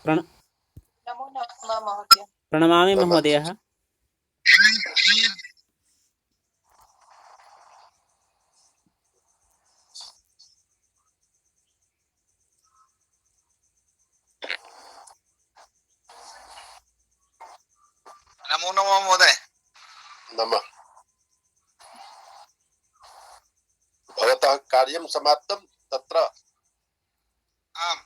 प्रण नमो नमः महोदय। प्रणमामि महोदयः। नमो नमः महोदय। नमः। भवतः कार्यं समाप्तं तत्र? आम्।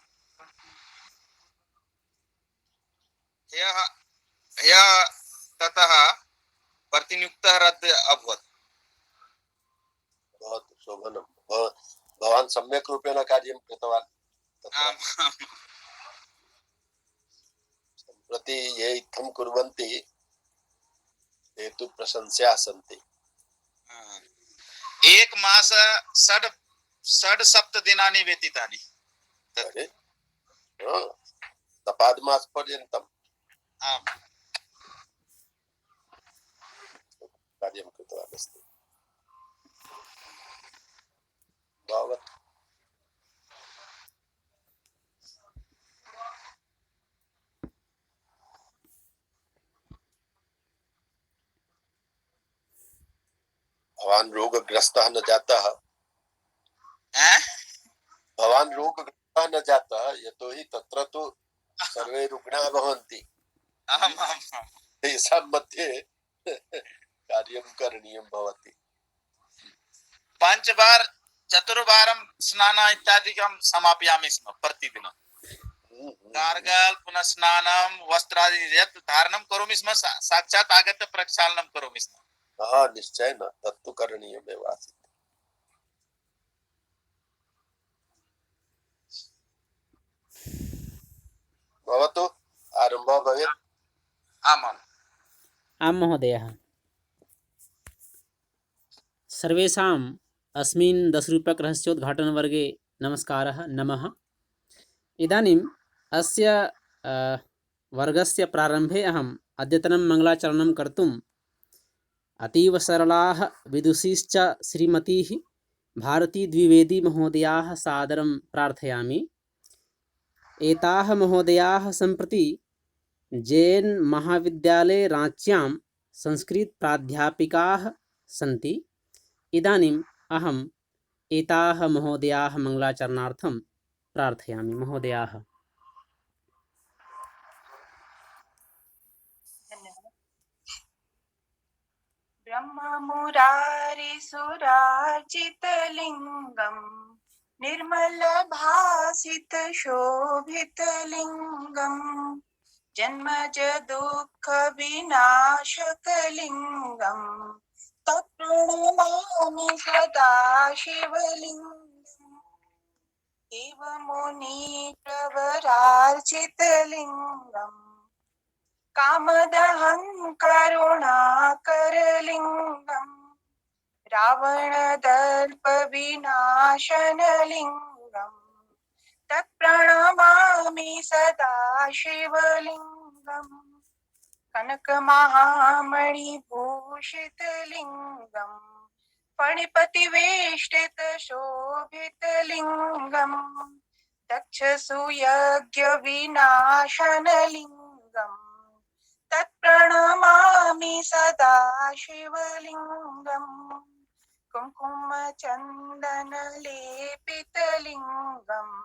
ह्यः ततः प्रतिनियुक्तः रद्द अभवत्। बहुत शोभनं। भवान् सम्यक् रूपेण कार्यं कृतवान्। सम्प्रति ये इत्थं कुर्वन्ति ते तु प्रशंस्याः सन्ति। एक मास षड् सप्त दिनानि व्यतीतानि। सपादमासपर्यन्तं कार्यं कृतवान् अस्ति। भवत् भवान् रोगग्रस्तः न जातः। भवान् रोगग्रस्तः न जातः, यतोहि तत्र तु सर्वे रुग्णाः भवन्ति। तेषां मध्ये कार्यं करणीयं भवति। 5 बार 4 बारं स्नान इत्यादिकं समापयामि स्म प्रतिदिनं। गार्गल पुनः स्नानं वस्त्रादि यत् धारणं करोमि स्म साक्षात् आगत्य प्रक्षालनं करोमि स्म। निश्चयेन तत्तु करणीयमेव आसीत्। भवतु आरम्भः भवेत्। आं महोदयः। सर्वेषाम् अस्मिन् 10-रूप्यकरहस्योद्घाटनवर्गे नमस्कारः, नमः। इदानीम् अस्य वर्गस्य प्रारम्भे अहम् अद्यतनं मङ्गलाचरणं कर्तुम् अतीव सरलाः विदुषीश्च श्रीमतीः भारती द्विवेदी महोदयाः सादरं प्रार्थयामि। एताः महोदयाः सम्प्रति जैन महाविद्यालये रांच्यां संस्कृतप्राध्यापिकाः सन्ति। इदानीम् अहम् एताः महोदयाः मङ्गलाचरणार्थं प्रार्थयामि। महोदयाः। ब्रह्ममुरारिसुरार्चितलिङ्गम् निर्मलभासितशोभितलिङ्गम् जन्मज दुःखविनाशकलिङ्गम् तत्प्रणमामि सदा शिवलिङ्गम् देवमुनिप्रवरार्चितलिङ्गम् कामदहं करुणाकरलिङ्गम् रावणदर्पविनाशनलिङ्गम् तत्प्रणमामि सदा शिवलिङ्गम् कनकमहामणिभूषितलिङ्गम् फणिपतिवेष्टितशोभितलिङ्गम् दक्षसूयज्ञविनाशनलिङ्गम् तत्प्रणमामि सदा शिवलिङ्गम् कुङ्कुमचन्दनलेपितलिङ्गम्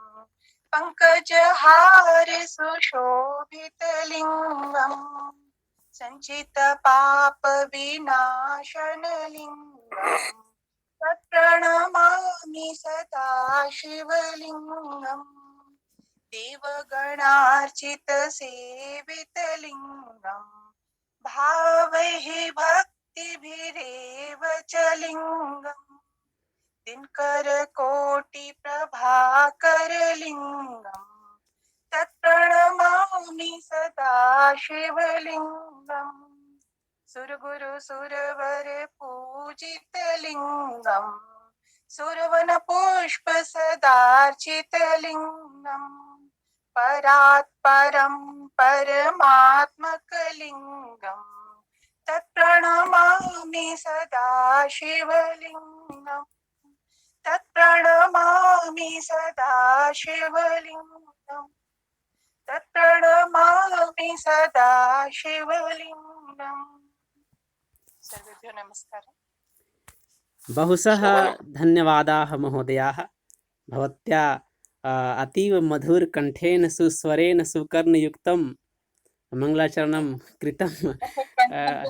पङ्कजहार सुशोभितलिङ्गम् सञ्चितपापविनाशनलिङ्गम् तत्प्रणमामि सदा शिवलिङ्गम् देवगणार्चितसेवितलिङ्गम् भावैः भक्तिभिरेव च लिङ्गम् दिनकरकोटिप्रभाकरलिङ्गम् तत्प्रणमामि सदा शिवलिङ्गम् सुरगुरुसुरवर पूजितलिङ्गम् सुरवनपुष्पसदार्चितलिङ्गम् परात् परं परमात्मकलिङ्गम् तत्प्रणमामि सदा शिवलिङ्गम् तत्प्रणमामि सदा शिवलिङ्गम् तत्प्रणमामि तस्मै सदा शिवलिङ्गम्। सर्वेभ्यो नमस्कारः। बहुशः श्रवणं धन्यवादाः महोदयाः भवत्या अतीव मधुरकण्ठेन सुस्वरेण सुकर्णयुक्तं मङ्गलाचरणं कृतं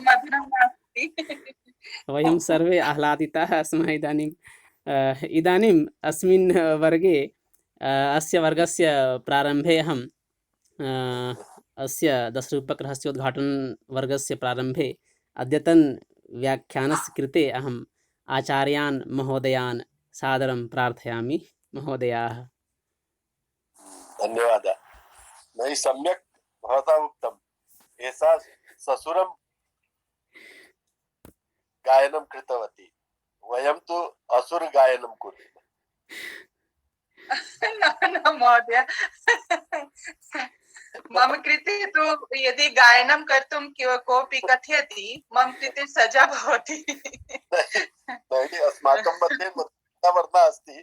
मधुरं नास्ति। वयं सर्वे आह्लादिताः स्मः इदानीम् अस्मिन् वर्गे अस्य वर्गस्य प्रारम्भे अहं अस्य 10 रूपकरहस्योद्घाटन वर्गस्य प्रारम्भे अद्यतन व्याख्यानस्य कृते अहम् आचार्यान् महोदयान् सादरं प्रार्थयामि महोदयाः। धन्यवादः। नहि सम्यक् भवता उक्तम्। एषा ससुरं गायनं कृतवती, वयं तु असुरगायनं कुर्मः। न महोदय, मम कृते तु यदि गायनं कर्तुं कोऽपि कथयति मम कृते सजा भवति। नहीं, अस्माकं मध्ये मधुलिका अस्ति,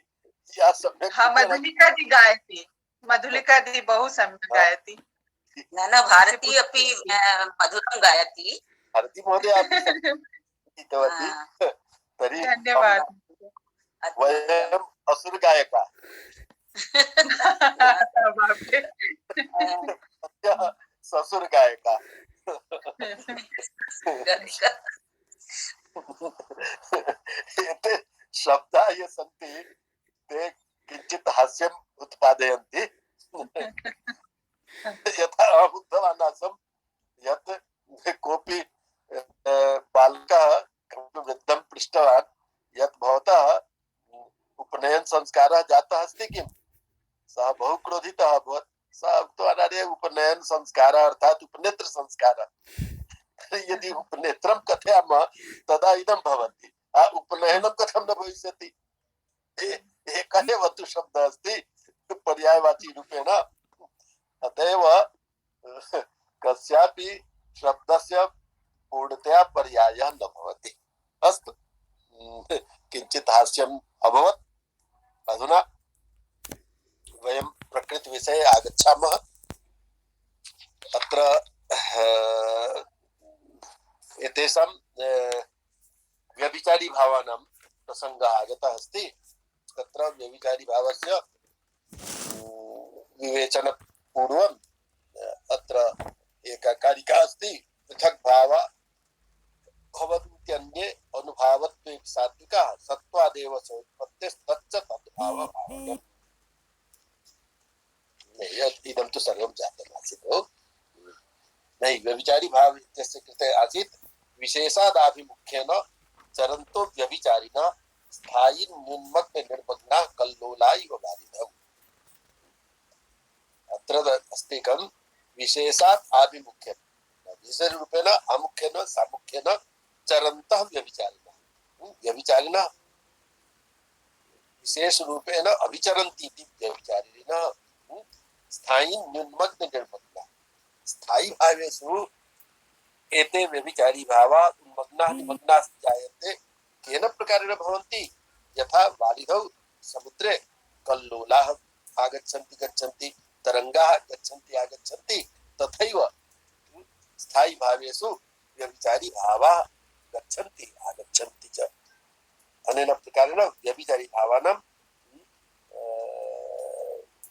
या सम्यक् हाँ, मधुलिकादि गायति, मधुलिकादि बहु सम्यक् गायति। न भारती अपि मधुरं गायति। भारती महोदय अपि गीतवती। तर्हि धन्यवादः। वयम् असुरगायकाः। ससुरगायकाः। एते शब्दाः ये सन्ति ते किञ्चित् हास्यम् उत्पादयन्ति। यथा अहम् उक्तवान् आसम् यत् कोऽपि बालकः वृद्धं पृष्टवान् यत् भवतः उपनयन संस्कारः जातः अस्ति किम्? सः बहु क्रोधितः अभवत्। सः उक्तवान् अरे उपनयन संस्कारः अर्थात् उपनेत्र संस्कारः। यदि उपनेत्रं कथयामः तदा इदं भवति, उपनयनं कथं न भविष्यति? एकः एव तु शब्दः अस्ति पर्यायवाची रूपेण। अत एव कस्यापि शब्दस्य पूर्णतया पर्यायः न भवति। अस्तु, किञ्चित् हास्यम् अभवत्। अधुना वयं प्रकृतिविषये आगच्छामः। अत्र एतेषां व्यभिचारी भावानां प्रसङ्गः आगतः अस्ति। तत्र व्यभिचारी भावस्य विवेचनपूर्वम् अत्र एका कारिका अस्ति। पृथक् भावा भवन्त्यन्ये अनुभावत्वे सात्विकाः सत्त्वादेव सोत्पत्तिस्तच्च तद्भावभावनम्। इदं तु सर्वं जातम् आसीत्। नहि, व्यभिचारी भाव इत्यस्य कृते आसीत् विशेषादाभिमुख्येन चरन्तो व्यभिचारिणः स्थायी न्यून्मग्न निर्मग्नाः कल्लोला इव बालिनः। अत्र अस्ति कं विशेषात् आभिमुख्येन, विशेषरूपेण आमुख्येन सामुख्येन चरन्तः व्यभिचारिणः। व्यभिचारिणः विशेषरूपेण अभिचरन्ति इति व्यभिचारिणः। स्थायी न्यून्मग्न निर्मग्नाः। स्थायी भावेषु एते व्यभिचारी भावा उन्मग्नाः निमग्नाः जायन्ते। केन प्रकारेण भवन्ति? यथा वारिधौ समुद्रे कल्लोलाः आगच्छन्ति गच्छन्ति, तरङ्गाः गच्छन्ति आगच्छन्ति, तथैव स्थायी भावेषु व्यभिचारी भावाः गच्छन्ति आगच्छन्ति च। अनेन प्रकारेण व्यभिचारी भावानां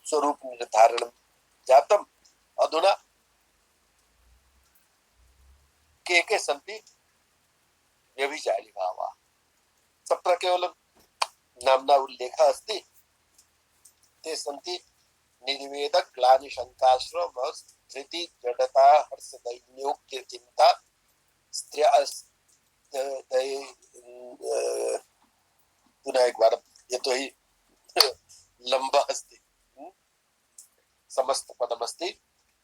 स्वरूप निर्धारणं जातम्। अधुना के सन्ति व्यभिचारी भावाः? तत्र केवलं नाम्ना उल्लेखः अस्ति। ते सन्ति निर्वेद ग्लानि शङ्काश्रम धृति जडता हर्ष दैन्योक्ति चिन्ता पुनः एक बार, यतोहि लम्बः अस्ति। समस्त पदमस्ति।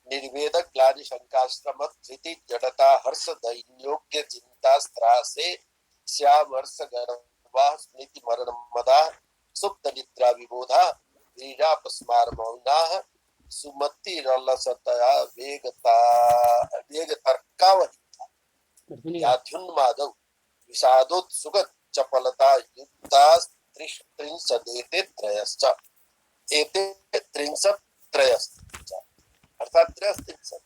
निर्वेद ग्लानि शङ्काश्रम धृति जडता हर्ष दैन्योक्ति चिन्ता स्त्रासे श्यामर्ष गर्वाः स्मृति मरण मदाः सुप्त निद्रा विबोधाः वीरापस्मार मौनाः सुमतिरलसतया वेगतर्कावहिता याध्युन्मादौ विषादोत्सुक चपलता युक्ता त्रिंशदेते त्रयश्च। एते त्रिंशत् त्रयश्च अर्थात् 33।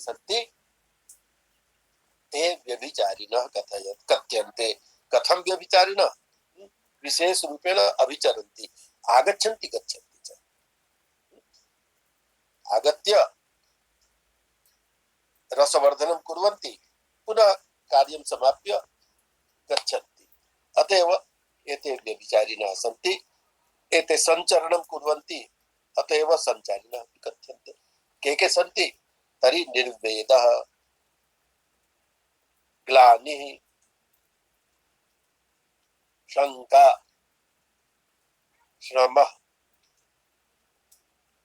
सन्ति ते व्यभिचारिणः कथ्यन्ते। कथं व्यभिचारिणः? विशेष रूपेण अभिचरन्ति, आगच्छन्ति गच्छन्ति च। आगत्य रसवर्धनं कुर्वन्ति, पुनः कार्यं समाप्य गच्छन्ति। अतएव एते व्यभिचारिणः सन्ति। एते सञ्चरणं कुर्वन्ति, अतएव सञ्चारिणः कथ्यन्ते। के सन्ति? तर्हि निर्वेदः, ग्लानिः, शङ्का, श्रमः,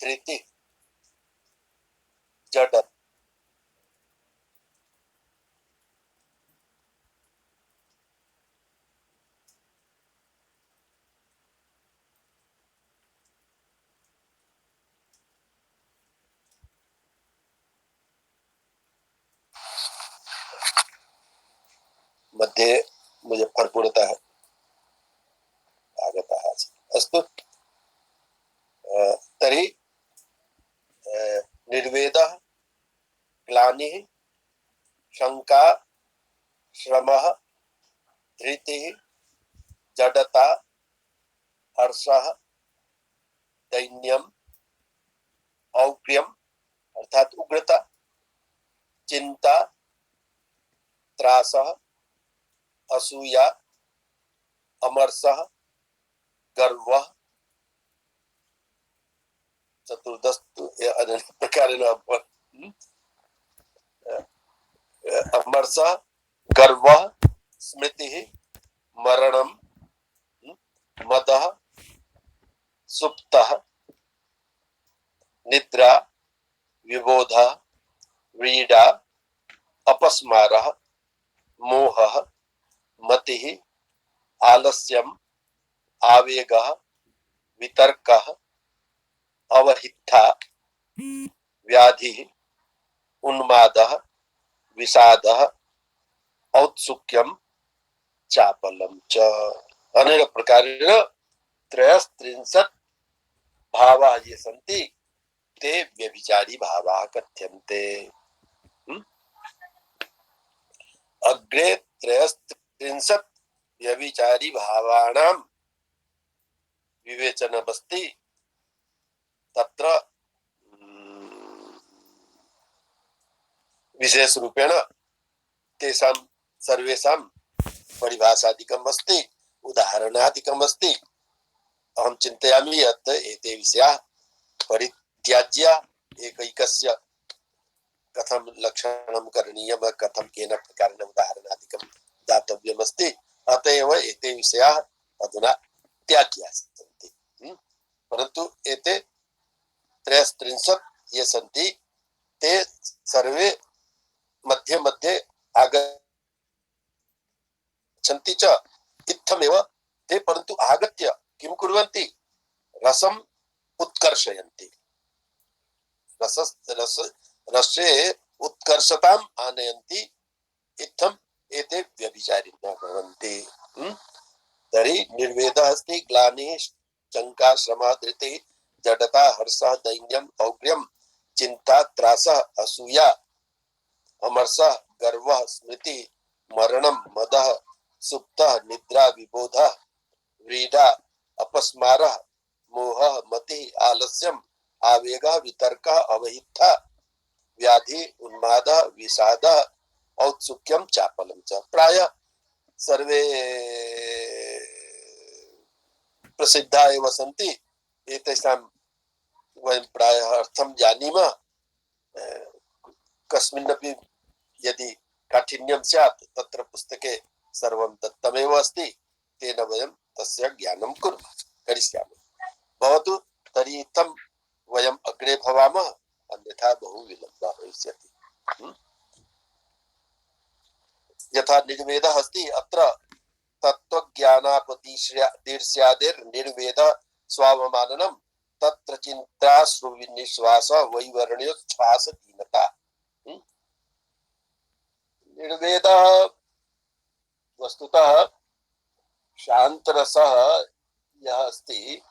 धृतिः, जडता। मध्ये मुजफ्फरपुरतः आगतः आसीत्। अस्तु, तर्हि निर्वेदः, ग्लानिः, शङ्का, श्रमः, धृतिः, जडता, हर्षः, दैन्यम्, औग्र्यम् अर्थात उग्रता, चिंता, त्रासः, असूया, अमर्षः, गर्वः, चतुर्दश प्रकारेण अमर्षः, गर्वः, स्मृतिः, मरणं, मदः, सुप्तः, निद्रा, विबोधः, व्रीडा, अपस्मारः, मोहः, मतिः, आलस्यम्, आवेगः, वितर्कः, अवहित्था, व्याधिः, उन्मादः, विषादः, औत्सुक्यं, चापलं च। अनेन प्रकारेण त्रयस्त्रिंशत् भावाः ये सन्ति ते व्यभिचारी भावाः कथ्यन्ते। अग्रे त्रयस्त्रिंशत् व्यभिचारी भावानां विवेचनमस्ति। तत्र विशेष रूपेण तेषां सर्वेषां परिभाषादिकम् अस्ति, उदाहरणादिकम् अस्ति। अहं चिन्तयामि यत् एते विषयाः परित्याज्य एकैकस्य कथं लक्षणं करणीयं, कथं केन प्रकारेण उदाहरणादिकं दातव्यमस्ति, अत एव एते विषयाः अधुना त्याज्याः सन्ति। परन्तु एते त्रयस्त्रिंशत् ये सन्ति ते सर्वे मध्ये मध्ये आगच्छन्ति च इत्थमेव ते, परन्तु आगत्य किं कुर्वन्ति? रसम् उत्कर्षयन्ति, रसे उत्कर्षताम् आनयन्ति। इत्थम् एते व्यभिचारिणः भवन्ति। तर्हि निर्वेदः अस्ति, ग्लानिः, शङ्का, श्रमः, धृतिः, जडता, हर्षः, दैन्यम्, औग्र्यं, चिन्ता, त्रासः, असूया, अमर्षः, गर्वः, स्मृतिः, मरणं, मदः, सुप्तः, निद्रा, विबोधः, व्रीडा, अपस्मारः, मोहः, मतिः, आलस्यम्, आवेगः, वितर्कः, अवहित्था, व्याधि, उन्मादः, विषादः, औत्सुक्यं, चापलं च। प्रायः सर्वे प्रसिद्धा एव सन्ति। एतेषां वयं प्रायः अर्थं जानीमः। कस्मिन्नपि यदि काठिन्यं स्यात् तत्र पुस्तके सर्वं दत्तमेव अस्ति, तेन वयं तस्य ज्ञानं करिष्यामः। भवतु, तर्हि इत्थं वयम् अग्रे भवामः, अन्यथा बहु विलम्बः भविष्यति। यथा निर्वेदः अस्ति, अत्र तत्त्वज्ञानापतिर्स्यादिर्निर्वेद स्वावमाननं, तत्र चिन्ताश्रुविनिश्वास वैवर्ण्योच्छ्वास दीनता। निर्वेदः वस्तुतः शान्तरसः यः अस्ति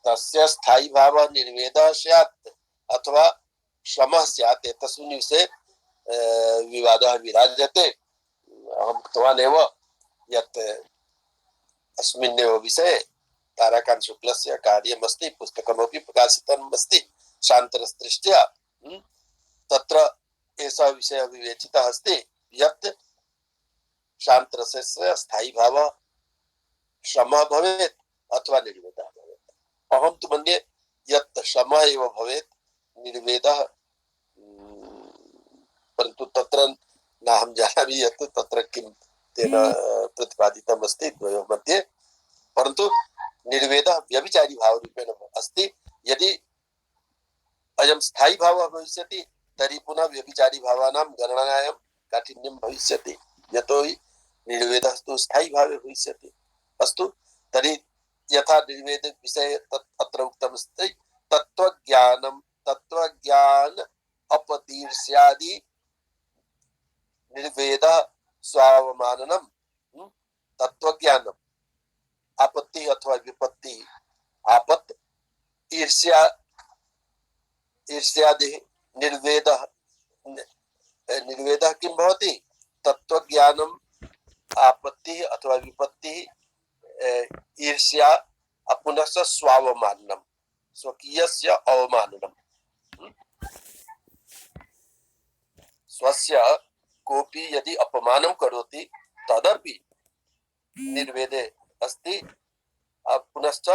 तस्य स्थायी भावः निर्वेदः स्यात् अथवा शमः स्यात्। एतस्मिन् विषये विवादः विराजते। अहं उक्तवानेव यत् अस्मिन्नेव विषये ताराकान्त शुक्लस्य कार्यमस्ति, पुस्तकमपि प्रकाशितम् अस्ति शान्तरसदृष्ट्या। तत्र एषः विषयः विवेचितः अस्ति यत् शान्तरसस्य स्थायी भावः शमः भवेत् अथवा निर्वेदः भवेत्। अहं तु मन्ये यत् शमः एव भवेत्, निर्वेदः परन्तु तत्र नाहं जानामि यत् तत्र किं तेन प्रतिपादितम् अस्ति द्वयोः मध्ये। परन्तु निर्वेदः व्यभिचारी भावरूपेण अस्ति। यदि अयं स्थायी भावः भविष्यति तर्हि पुनः व्यभिचारी भावानां गणनायां काठिन्यं भविष्यति, यतोहि निर्वेदः तु स्थायी भावे भविष्यति। अस्तु, तर्हि यथा निर्वेद विषये अत्र उक्तमस्ति तत्त्वज्ञानं तत्त्वज्ञान अपदीर्ष्यादि निर्वेदः स्वावमाननम्। तत्त्वज्ञानम् आपत्ति अथवा विपत्ति, आपत् ईर्ष्या ईर्ष्यादि निर्वेदः निर्वेदः किं भवति? तत्त्वज्ञानम् आपत्ति अथवा विपत्ति ईर्ष्या पुनश्च स्वावमाननम्, स्वकीयस्य अवमाननम्। स्वस्य कोऽपि यदि अपमानं करोति तदपि निर्वेदे अस्ति। पुनश्च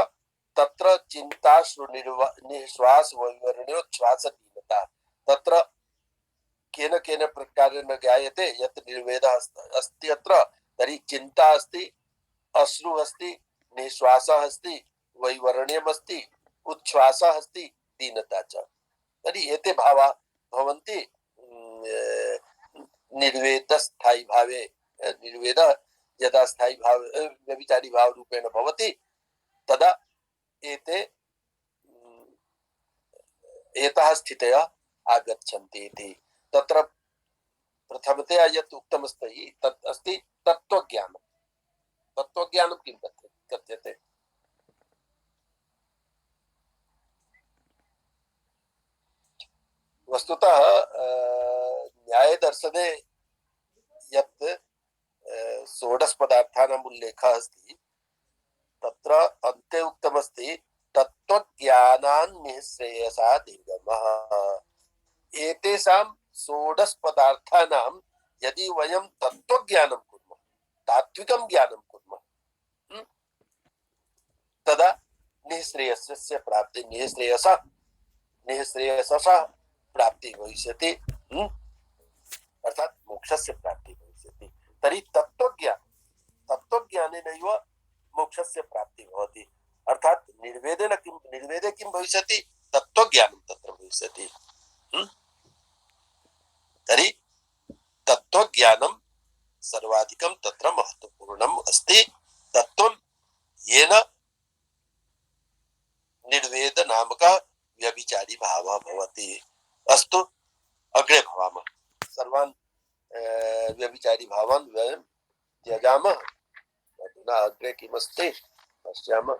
तत्र चिन्ताश्रु निश्वास विवरणोच्छ्वासदीनता, तत्र केन केन प्रकारेण ज्ञायते यत् निर्वेदः अस्ति अत्र। तर्हि चिन्ता अस्ति, अश्रु अस्ति, निश्वासः अस्ति, वैवरण्यम् अस्ति, उच्छ्वासः अस्ति, दीनता च। तर्हि एते भावाः भवन्ति निर्वेदस्थायी भावे। निर्वेदः यदा स्थायी भाव व्यभिचारी भाव रूपेण भवति तदा एते एताः स्थितयः आगच्छन्ति इति। तत्र प्रथमतया यत् उक्तमस्ति तत् अस्ति तत्त्वज्ञानं। तत्त्वज्ञानं किं कथ्यते? वस्तुतः न्यायदर्शने यत् षोडश पदार्थानाम् उल्लेखः अस्ति तत्र अन्ते उक्तमस्ति तत्त्वज्ञानान् निःश्रेयसा निर्गमः। एतेषां षोडश पदार्थानां यदि वयं तत्त्वज्ञानं कुर्मः, तात्विकं ज्ञानं कुर्मः, तदा निःश्रेयसस्य प्राप्ति निःश्रेयसः प्राप्ति भविष्यति, अर्थात् मोक्षस्य प्राप्ति भविष्यति। तर्हि तत्त्वज्ञानेनैव मोक्षस्य प्राप्ति भवति। अर्थात् निर्वेदे किं भविष्यति? तत्त्वज्ञानं तत्र भविष्यति। तर्हि तत्त्वज्ञानं सर्वाधिकं तत्र महत्वपूर्णम् अस्ति। तत्त्वं येन निर्वेद नामकः व्यभिचारी भावः भवति। अस्तु, अग्रे भवामः। सर्वान् व्यभिचारी भावान् वयं त्यजामः। अधुना अग्रे किमस्ति पश्यामः।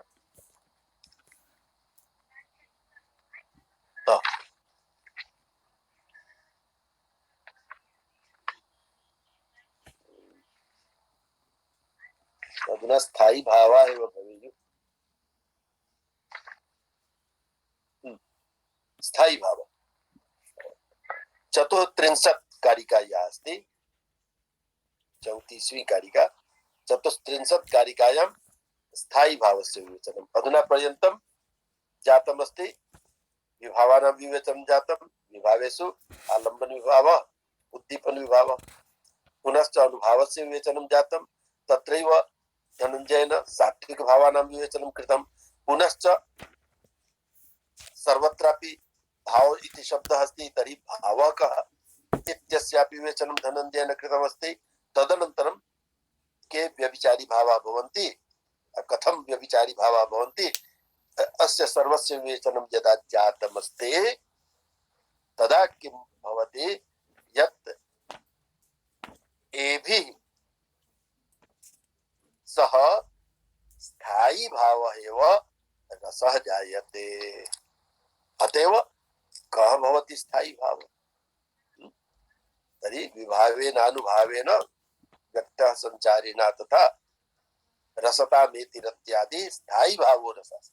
अधुना स्थायी भावः एव भवेयुः। स्थायी भावः 34 कारिका या अस्ति, 34वीं कारिका। 34 कारिकायां स्थायी भावस्य विवेचनम् अधुना पर्यन्तं जातमस्ति। विभावानां विवेचनं जातं। विभावेषु आलम्बन विभावः, उद्दीपन विभावः, पुनश्च अनुभावस्य विवेचनं जातं। तत्रैव धनञ्जयेन सात्विक भावानां विवेचनं कृतं। पुनश्च सर्वत्रापि भाव इति शब्दः अस्ति, तर्हि भावः कः इत्यस्यापि विवेचनं धनञ्जयेन कृतमस्ति। तदनन्तरं के व्यभिचारी भावाः भवन्ति, कथं व्यभिचारी भावाः भवन्ति, अस्य सर्वस्य विवेचनं यदा जातमस्ति तदा किं भवति यत् एभिः सह स्थायी भावः एव रसः जायते। अतएव कः भवति स्थायी भावः? तर्हि विभावेनानुभावेन व्यक्तः संचारिणा तथा रसतामेति रत्यादि स्थायी भावो रसः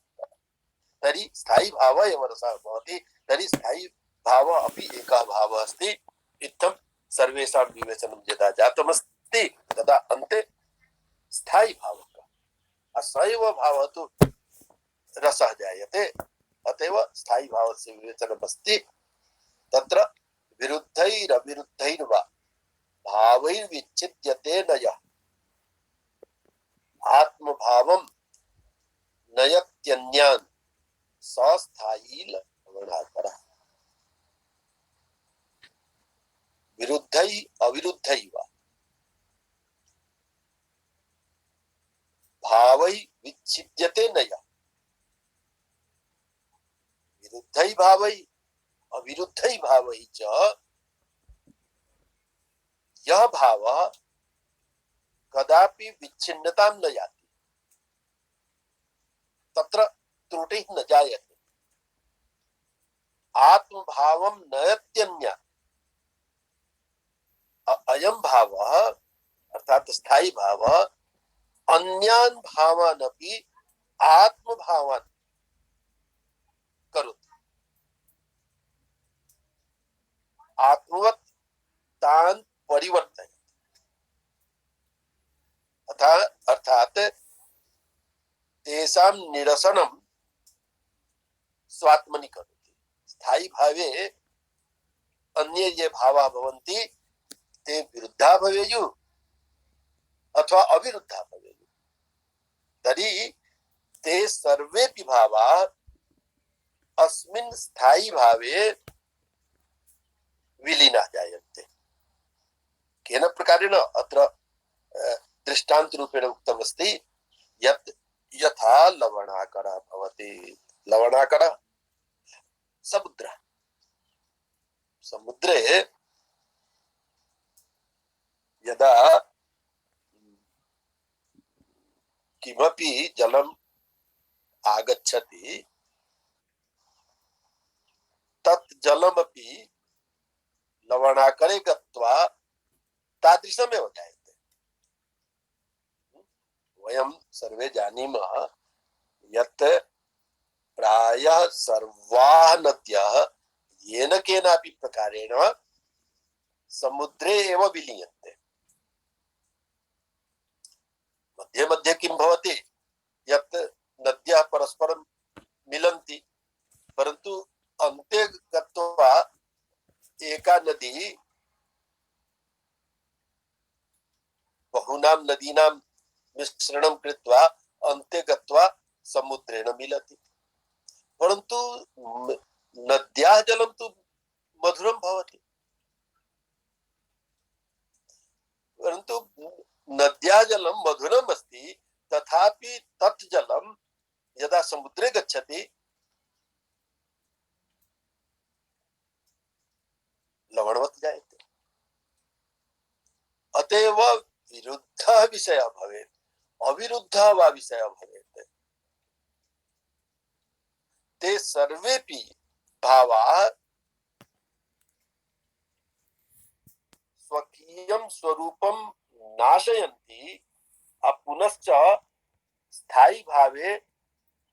तर्हि स्थायी भाव एव रसः भवति तर्हि स्थायी भाव अपि एकः भावः अस्ति इत्थं सर्वेषां विवेचनं यदा जातमस्ति तदा अन्ते स्थायी भावः स एव भावः तु रसः जायते अतएव स्थायी भावस्य विवेचनमस्ति तत्र विरुद्धैरविरुद्धैर्वा भावैर्विच्छिद्यते न यः आत्मभावं नयत्यन्यान् स स्थायी लवणाकरः विरुद्धै अविरुद्धै वा भावै विच्छिद्यते न यः विरुद्धै भावै अविरुद्धै भावै च यह भाव कदापि विच्छिन्नतां न याति तत्र त्रुटिः न जायते आत्मभावं नयत्यन्य अयं भावः अर्थात स्थायी भाव अन्यान् भावान् अपि आत्मभावान् करोति आत्मवत् तान् परिवर्तयति अर्थात तेषां निरसनं स्वात्मनि करोति स्थायी भावे अन्ये ये भावाः भवन्ति ते विरुद्धा भवेयुः अथवा अविरुद्धा भवेयुः तर्हि ते सर्वेपि भावाः अस्मिन् स्थायी भावे विलीनाः जायन्ते केन प्रकारेण अत्र दृष्टान्तरूपेण उक्तमस्ति यत् यथा लवणाकरः भवति लवणाकरः समुद्रः समुद्रे यदा किमपि जलम् आगच्छति तत् जलमपि लवणाकरे गत्वा तादृशमेव जायते वयं सर्वे जानीमः यत् प्रायः सर्वाः नद्यः येन केनापि प्रकारेण समुद्रे एव विलीयन्ते मध्ये मध्ये किं भवति यत् नद्यः परस्परं मिलन्ति परन्तु अन्ते गत्वा एका नदी बहूनां नदीनां मिश्रणं कृत्वा अन्ते गत्वा समुद्रेण मिलति परन्तु नद्याः जलं तु मधुरं भवति परन्तु नद्याः जलं मधुरम् अस्ति तथापि तत् जलं यदा समुद्रे गच्छति लवणवत् जायते अतएव विरुद्धः विषयः भवेत् अविरुद्धः वा विषयः भवेत् ते सर्वेपि भावाः स्वकीयं स्वरूपं नाशयन्ति पुनश्च स्थायी भावे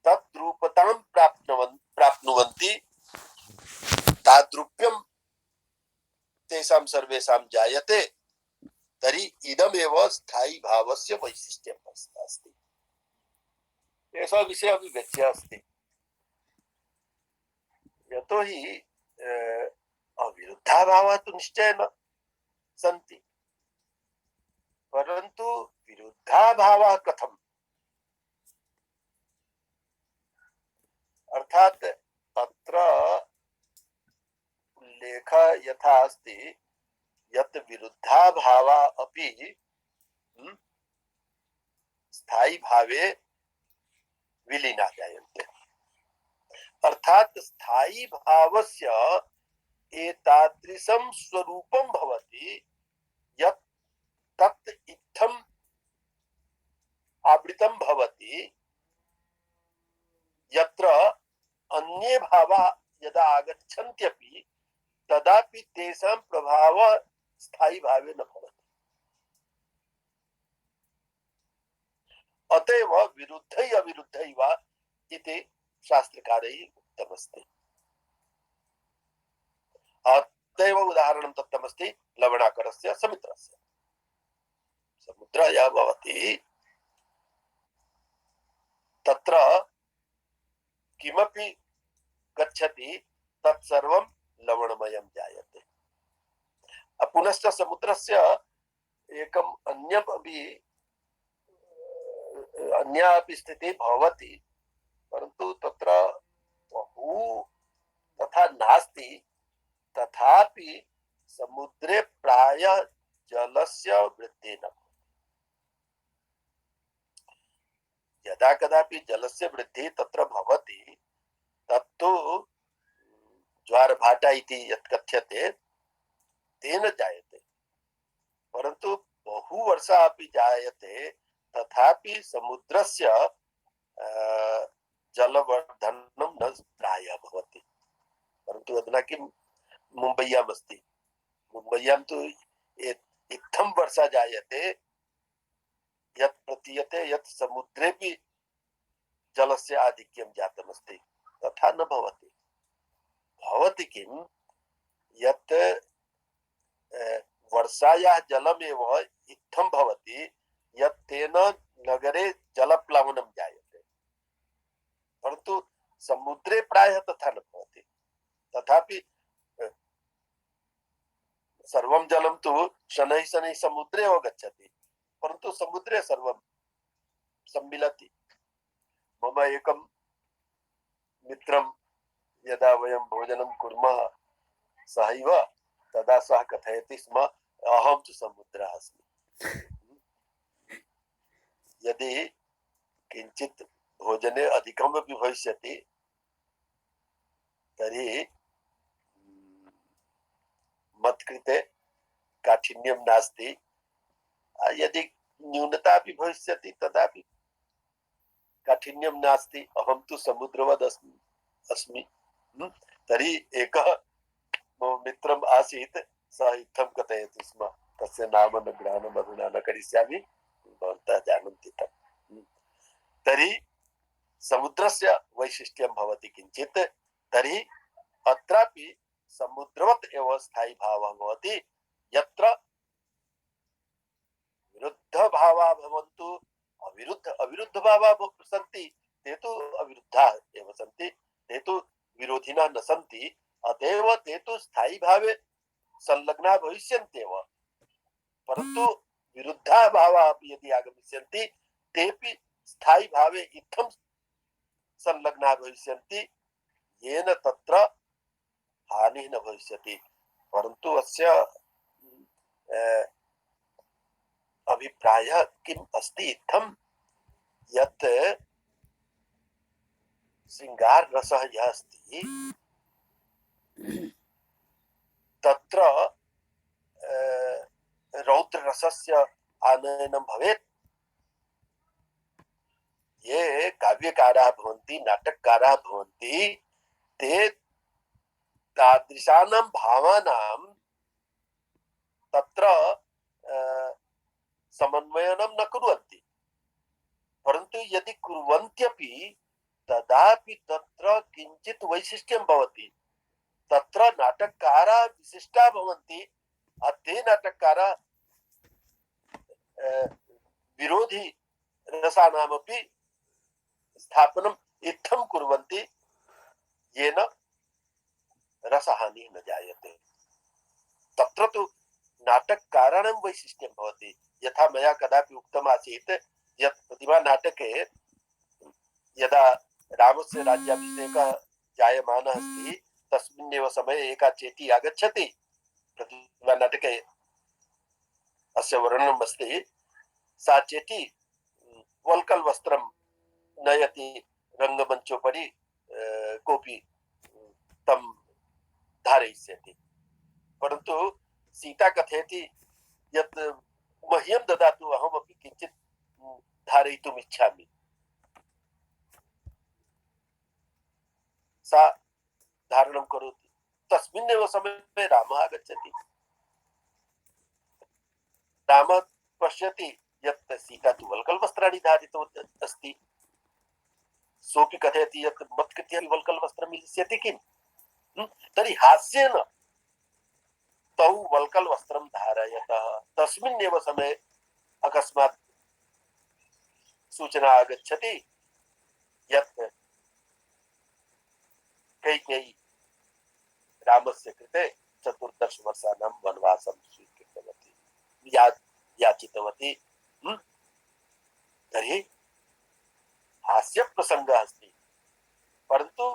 तद्रूपतां प्राप्नुवन्ति ताद्रूप्यं तेषां सर्वेषां जायते तर्हि इदमेव स्थायी भावस्य वैशिष्ट्यम् अस्ति एषः विषयः विवेच्य अस्ति यतोहि अविरुद्धा भावाः तु निश्चयेन सन्ति परन्तु विरुद्धा भावाः कथम् अर्थात अत्र उल्लेखः यथा अस्ति यत् विरुद्धा भावाः अपि स्थायी भावे विलीना जायन्ते अर्थात स्थायी भावस्य एतादृशं स्वरूपं भवति यत् तत् इत्थम् आवृतं भवति यत्र अन्ये भावाः यदा आगच्छन्त्यपि तदापि तेषां प्रभावः स्थायी भावे न भवति। अतएव विरुद्धै अविरुद्धै वा इति शास्त्रकारैः उक्तमस्ति। अतएव उदाहरणं दत्तमस्ति लवणाकरस्य समुद्रस्य। समुद्रः यः भवति तत्र किमपि गच्छति तत्सर्वं लवणमयं जायते। पुनश्च समुद्रस्य एकम् अन्या अपि स्थितिः भवति, परन्तु तत्र बहु तथा नास्ति। तथापि समुद्रे प्रायः जलस्य वृद्धिः न भवति। यदा कदापि जलस्य वृद्धिः तत्र भवति तत्तु ज्वारभाटा इति यत् कथ्यते तेन जायते, परन्तु बहुवर्षा अपि जायते तथापि समुद्रस्य जलवर्धनं न प्रायः भवति। परन्तु अधुना किं मुम्बय्याम् अस्ति, मुम्बय्यां तु इत्थं वर्षा जायते यत् प्रतीयते यत् समुद्रेपि जलस्य आधिक्यं जातमस्ति, तथा न भवति। भवति किं यत् वर्षायाः जलमेव इत्थं भवति यत् तेन नगरे जलप्लवनं जायते, परन्तु समुद्रे प्रायः तथा न भवति। तथापि सर्वं जलं तु शनैः शनैः समुद्रे एव गच्छति, परन्तु समुद्रे सर्वं सम्मिलति। मम एकं मित्रं यदा वयं भोजनं कुर्मः सहैव तदा सः कथयति स्म, अहं तु समुद्रः अस्मि। यदि किञ्चित् भोजने अधिकमपि भविष्यति तर्हि मत्कृते काठिन्यं नास्ति, यदि न्यूनता अपि भविष्यति तदापि काठिन्यं नास्ति, अहं तु समुद्रवद् अस्मि। तर्हि एकः मम मित्रम् आसीत्, सः इत्थं कथयति स्म, तस्य नाम न ग्रहणम् अधुना न करिष्यामि, भवन्तः जानन्ति तत्। तर्हि समुद्रस्य वैशिष्ट्यं भवति किञ्चित्, तर्हि अत्रापि समुद्रवत् एव स्थायी भावः भवति, यत्र विरुद्ध भावाः भवन्तु अविरुद्ध भावाः सन्ति, ते तु अविरुद्धाः एव सन्ति, ते तु विरोधिनः न सन्ति। अतएव ते तु स्थायी भावे संलग्नाः भविष्यन्त्येव, परन्तु विरुद्धाः भावाः अपि यदि आगमिष्यन्ति तेपि स्थायी भावे इत्थं संलग्नाः भविष्यन्ति येन तत्र हानिः न भविष्यति। परन्तु अस्य अभिप्रायः किम् अस्ति इत्थं यत् शृङ्गाररसः यः अस्ति तत्र रौद्ररसस्य आनयनं भवेत्। ये काव्यकाराः भवन्ति, नाटककाराः भवन्ति, ते तादृशानां भावानां तत्र समन्वयनं न कुर्वन्ति, परन्तु यदि कुर्वन्त्यपि तदापि तत्र किञ्चित् वैशिष्ट्यं भवति। तत्र नाटककाराः विशिष्टाः भवन्ति, ते नाटककाराः विरोधी रसानामपि स्थापनम् इत्थं कुर्वन्ति येन रसहानिः न जायते। तत्र तु नाटककाराणां वैशिष्ट्यं भवति। यथा मया कदापि उक्तमासीत् यत् प्रतिमानाटके यदा रामस्य राज्याभिषेकः जायमानः अस्ति तस्मिन्नेव समये एका चेटी आगच्छति। प्रतिमानाटके अस्य वर्णनम् अस्ति। सा चेटी वल्कल वस्त्रं नयति रङ्गमञ्चोपरि, कोऽपि तं धारयिष्यति, परन्तु सीता कथयति यत् मह्यं ददातु, अहमपि किञ्चित् धारयितुम् इच्छामि। सा धारणं करोति। तस्मिन्नेव समये रामः आगच्छति। रामः पश्यति यत् सीता तु वल्कलवस्त्राणि धारितवती अस्ति, सोऽपि कथयति यत् मत्कृते वल्कलवस्त्रं मिलिष्यति किम्? तर्हि हास्येन तौ वल्कलवस्त्रं धारयतः तस्मिन्नेव समये अकस्मात् सूचना आगच्छति यत् कैकेयी रामस्य कृते 14 वर्षाणां वनवासं स्वीकृतवती, याचितवती। तर्हि हास्यप्रसङ्गः अस्ति, परन्तु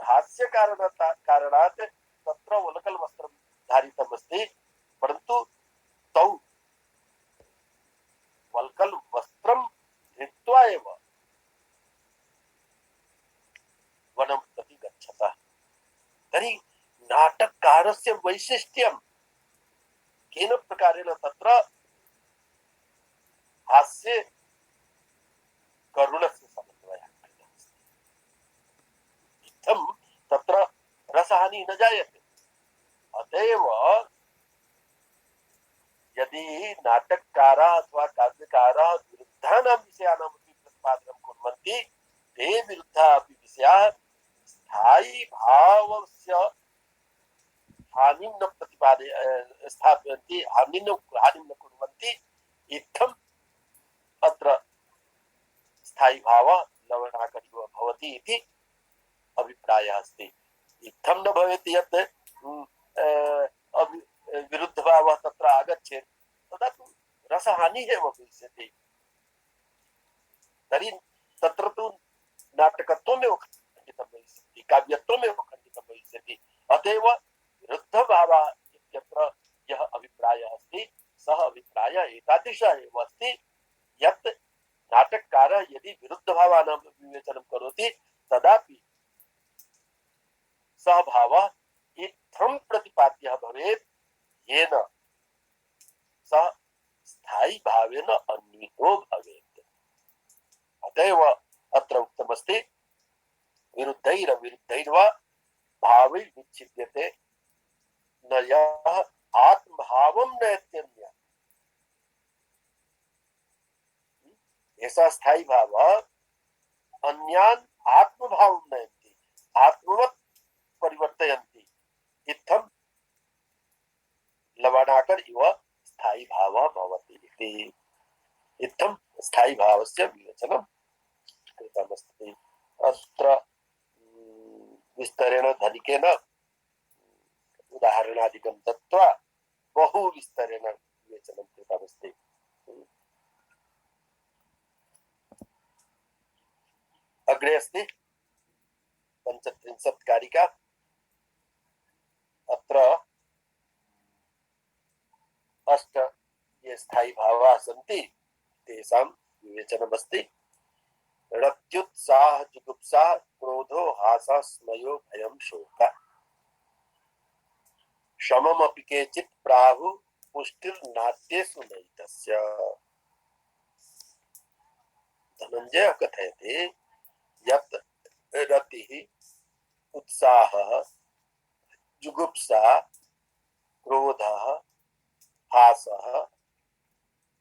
हास्यकारणात् तत्र वल्कलवस्त्रं धारितमस्ति, परन्तु तौ वल्कलवस्त्रं धृत्वा एव वनं प्रति गच्छतः। तर्हि नाटककारस्य वैशिष्ट्यं केन प्रकारेण तत्र हास्ये करुणस्य समन्वयः कृतः अस्ति। इत्थं तत्र रसहानिः न जायते। अतएव यदि नाटककाराः अथवा काव्यकाराः विरुद्धानां विषयाणामपि प्रतिपादनं कुर्वन्ति, ते विरुद्धाः अपि विषयाः स्थायी भावस्य हानिं न स्थापयन्ति, हानिं न कुर्वन्ति। इत्थम् अत्र स्थायी भावः लवणाकरिव भवति इति अभिप्रायः अस्ति। इत्थं न भवेत् यत् विरुद्धभावः तत्र आगच्छेत्, तदा तु रसहानिः एव भविष्यति। तर्हि तत्र तु नाटकत्वमेव खण्डितं भविष्यति, काव्यत्वमेव खण्डितं भविष्यति। अतएव विरुद्धभावः इत्यत्र यः अभिप्रायः अस्ति, सः अभिप्रायः एतादृशः एव अस्ति यत् नाटककारः यदि विरुद्धभावानां विवेचनं करोति, तदापि सः भावः इत्थं प्रतिपाद्यः भवेत् येन सः स्थायी भावेन अन्वितो भवेत्। अतएव अत्र उक्तमस्ति विरुद्धैरविरुद्धैर्वा भावैर्विच्छिद्यते न यः आत्मभावं नयत्यन्यः। ऐसा स्थायी भाव अन्यान् आत्मभावं नयन्ति, आत्मवत् परिवर्तयन्ति। इत्थं लवणाकर इव स्थायी भावः भवति इति। इत्थं स्थायी भावस्य विवेचनं कृतमस्ति। अत्र विस्तरेण धनिकेन उदाहरणादिकं दत्त्वा बहु विस्तरेण विवेचनं कृतमस्ति। अग्रे अस्ति 35 कारिका। अत्र 8 ये स्थायी भावाः सन्ति तेषां विवेचनमस्ति। रत्युत्साह जुगुप्सा क्रोधो हासः स्मयो भयं शोकः शममपि केचित् प्राहुः पुष्टिर्नाट्येषु नयितस्य। धनञ्जयः कथयति यत् रतिः, उत्साहः, जुगुप्सा, क्रोधः, हासः,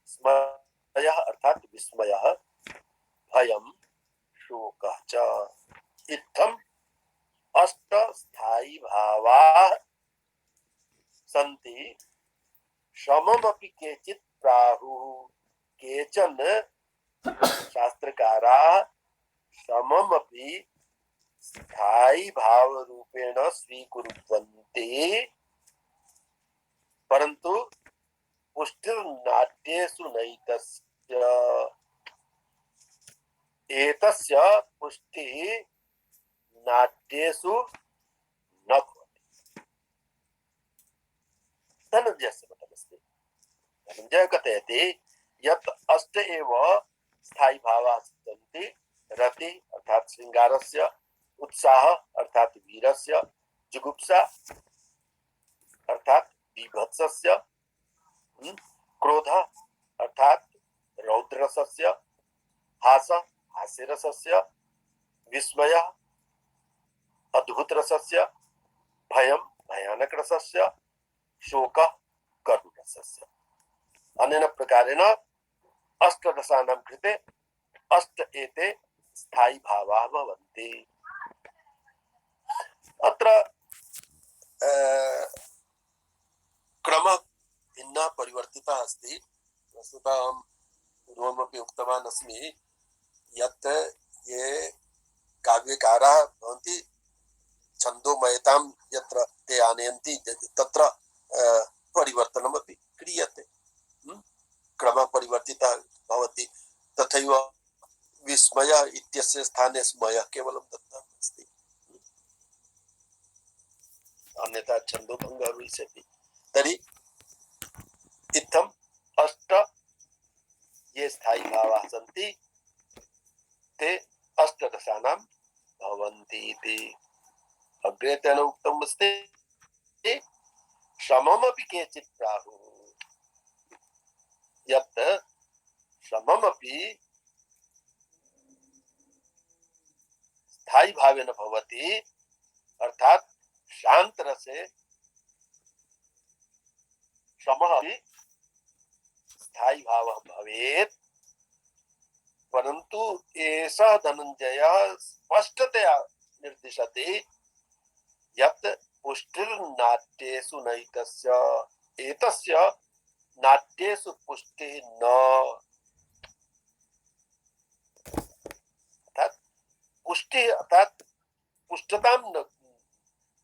स्मयः अर्थात विस्मयः, भयं, शोकः च इत्थम् 8 स्थायी भावाः सन्ति। शममपि केचित् प्राहुः, केचन शास्त्रकाराः शममपि स्थायी भावरूपेण स्वीकुर्वन्ति, परन्तु पुष्टिर्नाट्येषु नयितस्य। एतस्य पुष्टिः नाट्येषु न भवति। धनञ्जयस्य मतमस्ति। धनञ्जयः कथयति यत् 8 एव स्थायी भावाः सन्ति। रति अर्थात श्रृंगारस्य, उत्साह अर्थात वीरस्य, जुगुप्सा अर्थात बीभत्सस्य, क्रोध अर्थात रौद्ररसस्य, हास हास्यरसस्य, विस्मय अद्भुतरसस्य, भयं भयानकरसस्य, शोक करुणरसस्य। अनेन प्रकारेण अष्टदशानां कृते अष्ट एते स्थायी भावाः भवन्ति। अत्र क्रमः भिन्नः परिवर्तितः अस्ति। वस्तुतः अहं पूर्वमपि उक्तवान् अस्मि यत् ये काव्यकाराः भवन्ति छन्दोमयतां यत्र ते आनयन्ति तत्र परिवर्तनमपि क्रियते। क्रमः परिवर्तितः भवति। तथैव विस्मय इत्यस्य स्थाने स्मयः केवलं दत्तः अस्ति, अन्यथा छन्दोभङ्गः भविष्यति। तर्हि इत्थम् अष्ट ये स्थायी भावाः सन्ति ते अष्टदशानां भवन्ति इति। अग्रे तेन उक्तम् अस्ति श्रममपि केचित् प्राहुः, यत् श्रममपि स्थायी भावेन भवति, अर्थात शांत रसे श्रमः अपि स्थायी भावः भवेत्। परन्तु एषः धनञ्जयः स्पष्टतया निर्दिशति यत् पुष्टिर्नाट्येषु नैतस्य, एतस्य नाट्येषु पुष्टिः न, अर्थात पुष्टिः अर्थात पुष्टतां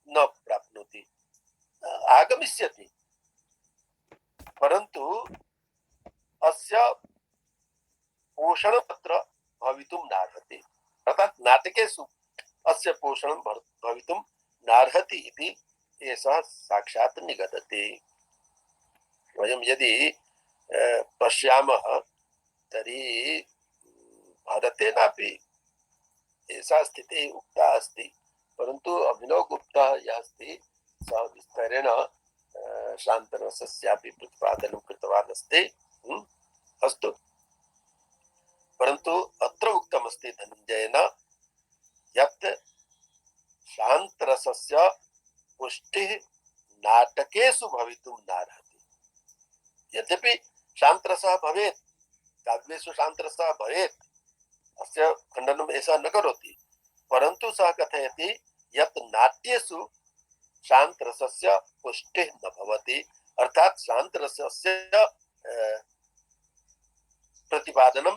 न प्राप्नोति, आगमिष्यति, परन्तु अस्य पोषणं तत्र भवितुं नार्हति। अर्थात नाटकेषु अस्य पोषणं भवितुं नार्हति इति एषः साक्षात् निगदति। वयं यदि पश्यामः तर्हि भारतेनापि एषा स्थितिः उक्ता अस्ति, परन्तु अभिनवगुप्तः यः अस्ति सः विस्तरेण शान्तरसस्यापि प्रतिपादनं कृतवान् अस्ति। अस्तु, परन्तु अत्र उक्तमस्ति धनञ्जयेन यत् शान्तरसस्य पुष्टिः नाटकेषु भवितुं नार्हति। यद्यपि शान्तरसः भवेत्, काव्येषु शान्तरसः भवेत्, अस्य खण्डनम् एषः न करोति, परन्तु सः कथयति यत् नाट्येषु शान्तरसस्य पुष्टिः न भवति, अर्थात् शान्तरसस्य प्रतिपादनं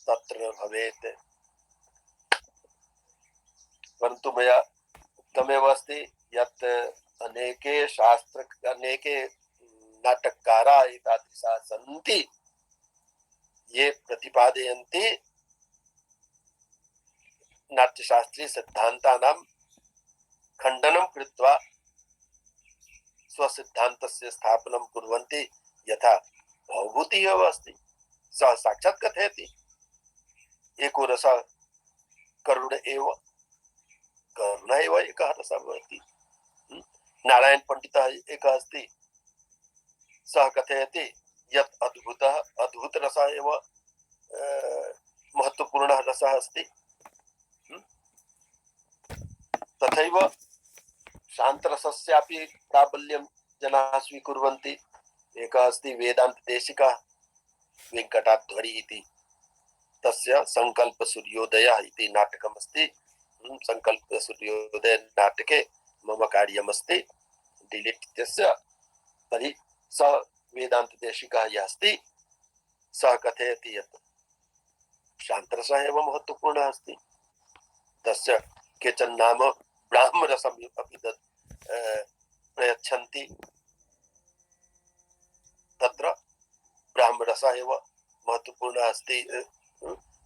तत्र भवेत्। परन्तु मया उक्तमेव अस्ति यत् अनेके नाटककाराः एतादृशाः सन्ति ये प्रतिपादयन्ति नाट्यशास्त्रीय सिद्धान्तानां खण्डनं कृत्वा स्वसिद्धान्तस्य स्थापनं कुर्वन्ति, यथा भवभूतिः एव अस्ति। सः साक्षात् कथयति एको रसः करुण एव, करुण एव एकः रसः भवति। नारायण पंडितः एकः अस्ति, सः कथयति यत् अद्भुत रसः एव महत्वपूर्णः रसः अस्ति। तथैव शान्तरसस्यापि प्राबल्यं जनाः स्वीकुर्वन्ति। एकः अस्ति वेदान्तदेशिकः वेङ्कटाध्वरी इति, तस्य संकल्प सूर्योदयः इति नाटकमस्ति। संकल्प सूर्योदय नाटके मम कार्यमस्ति डिलीट इत्यस्य। तर्हि सः वेदान्तदेशिकः यः अस्ति सः कथयति यत् शान्तरसः एव महत्वपूर्णः अस्ति। तस्य केचन नाम ब्राह्मरसम् अपि प्रयच्छन्ति, तत्र ब्राह्मरसः एव महत्वपूर्णः अस्ति,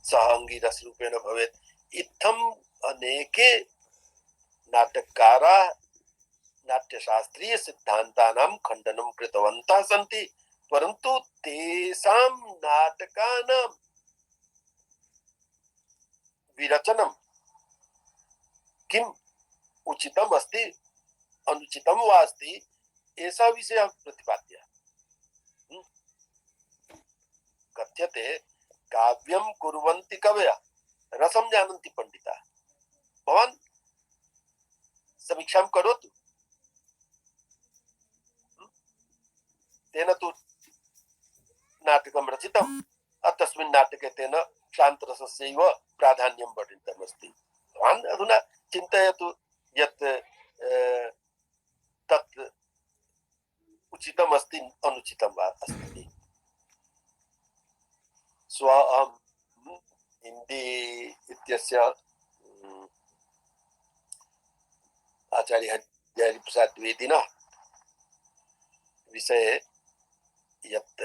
सः अङ्गीरसरूपेण भवेत्। इत्थम् अनेके नाटककाराः नाट्यशास्त्रीय सिद्धान्तानां खण्डनं कृतवन्तः सन्ति, परन्तु तेषां नाटकानां विरचनं किम् उचितम् अस्ति अनुचितं वा अस्ति, एषः विषयः प्रतिपाद्यः। कथ्यते काव्यं कुर्वन्ति कवयः रसं जानन्ति पंडिताः। भवान् समीक्षां करोतु। तेन तु नाटकं रचितम् तस्मिन् नाटके तेन शान्तरसस्यैव प्राधान्यं वर्णितमस्ति। भवान् अधुना चिन्तयतु यत् तत् उचितम् अस्ति अनुचितं वा अस्ति। अहं हिन्दी इत्यस्य आचार्य हरिप्रसाद द्विवेदिनः विषये यत्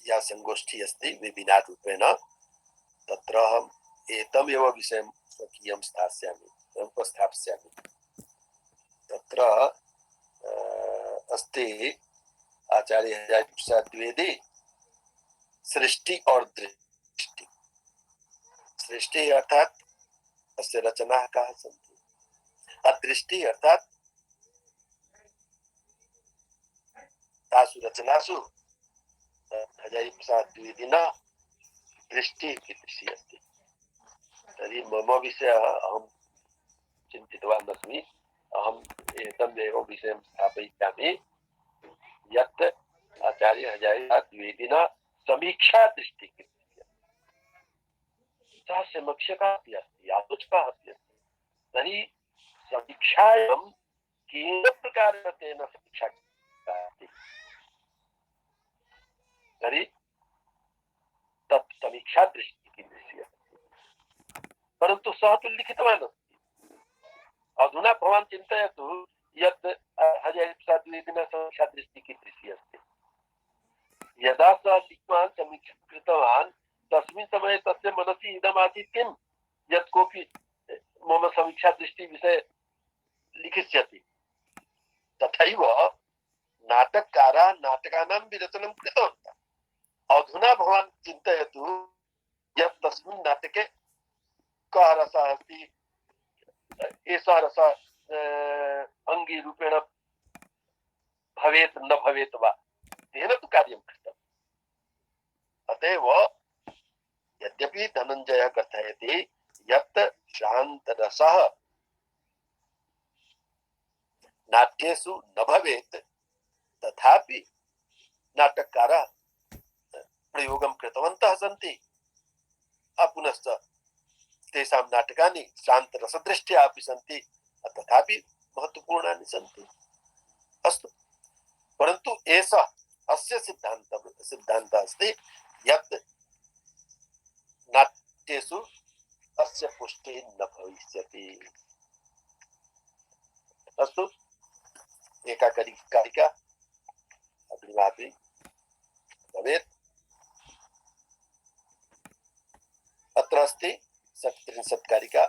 या संगोष्ठी अस्ति वेबिनार रूपेण, तत्र अहम् एतमेव विषयं स्वकीयं स्थास्यामि, उपस्थापयामि। तत्र अस्ति आचार्य हरिप्रसाद द्विवेदी सृष्टि और दृष्टि। सृष्टि अर्थात अस्य रचनाः काः सन्ति, अदृष्टि अर्थात तासु रचनासु हरिप्रसाद द्विवेदिना दृष्टि कीदृशी अस्ति। तर्हि मम विषयः अहं चिन्तितवान् अस्मि, अहम् एतमेव विषयं स्थापयिष्यामि यत् आचार्य हरिप्रसाद द्विवेदिना समीक्षा दृष्टि कीदृशी अस्ति। सः समीक्षकः अपि अस्ति, आलोचकः अपि अस्ति। तर्हि समीक्षायां केन प्रकारेण तेन समीक्षा अस्ति, तर्हि तत् समीक्षा दृष्टि कीदृशी अस्ति। परन्तु सः तु लिखितवान् अस्ति। अधुना भवान् चिन्तयतु यत् हरिप्रसाद द्विवेदिना समीक्षा दृष्टि कीदृशी अस्ति। यदा सः लिखितवान्, समीक्षा कृतवान्, तस्मिन् समये तस्य मनसि इदम् आसीत् किं, यत् कोऽपि मम समीक्षा दृष्टि विषये लिखिष्यति। तथैव नाटककाराः नाटकानां विरचनं कृतवन्तः। अधुना भवान् चिन्तयतु यत् तस्मिन् नाटके कः रसः अस्ति, एषः रसः अङ्गीरूपेण भवेत् न भवेत् वा, तेन तु कार्यं कृतम्। अतएव यद्यपि धनञ्जयः कथयति यत् शान्तरसः नाट्येषु न भवेत्, तथापि नाटककाराः प्रयोगं कृतवन्तः सन्ति। पुनश्च तेषां नाटकानि शान्तरसदृष्ट्या अपि सन्ति, तथापि महत्त्वपूर्णानि सन्ति। अस्तु, परन्तु एषः अस्य सिद्धान्तः अस्ति यत् नाट्येषु अस्य पुष्टिः न भविष्यति। अस्तु, एका कारिका अग्रिमापि भवेत्। अत्र अस्ति 37 कारिका।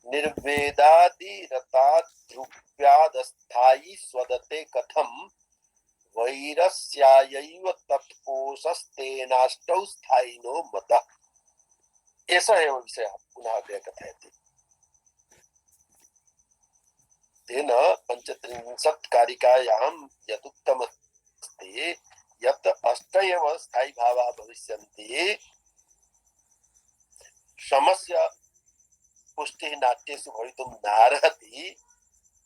निर्वेदादिरताद्रुप्यादस्थायि स्वदते कथं वैरस्यायैव तत्पोषस्तेनाष्टौ स्थायिनो मतः। एषः एव विषयः पुनः अग्रे कथयति। तेन 35 कारिकायां यदुक्तमस्ति यत् अष्ट एव स्थायी भावाः भविष्यन्ति, श्रमस्य पुष्टिः नाट्येषु भवितुं नार्हति,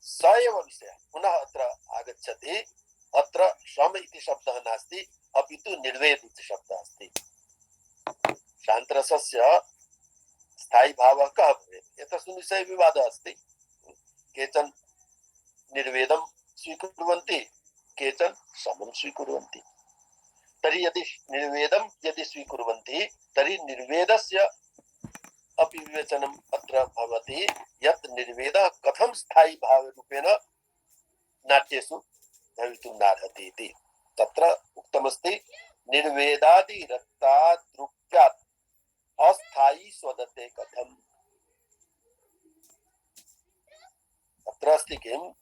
स एव विषयः पुनः अत्र आगच्छति। अत्र श्रम इति शब्दः नास्ति, अपि तु निर्वेद इति शब्दः अस्ति। शान्तरसस्य स्थायी भावः कः भवेत्, एतस्मिन् विषये विवादः अस्ति। केचन निर्वेदं स्वीकुर्वन्ति, केचन श्रमं स्वीकुर्वन्ति। तर्हि यदि निर्वेदं स्वीकुर्वन्ति, तर्हि निर्वेदस्य अपि विवेचनम् अत्र भवति यत् निर्वेदः कथं स्थायी भावरूपेण नाट्येषु भवितुं नार्हति इति। तत्र उक्तमस्ति निर्वेदादिरक्ताद्रुप्यात् अस्थायी स्वदते कथम्। अत्र अस्ति किं,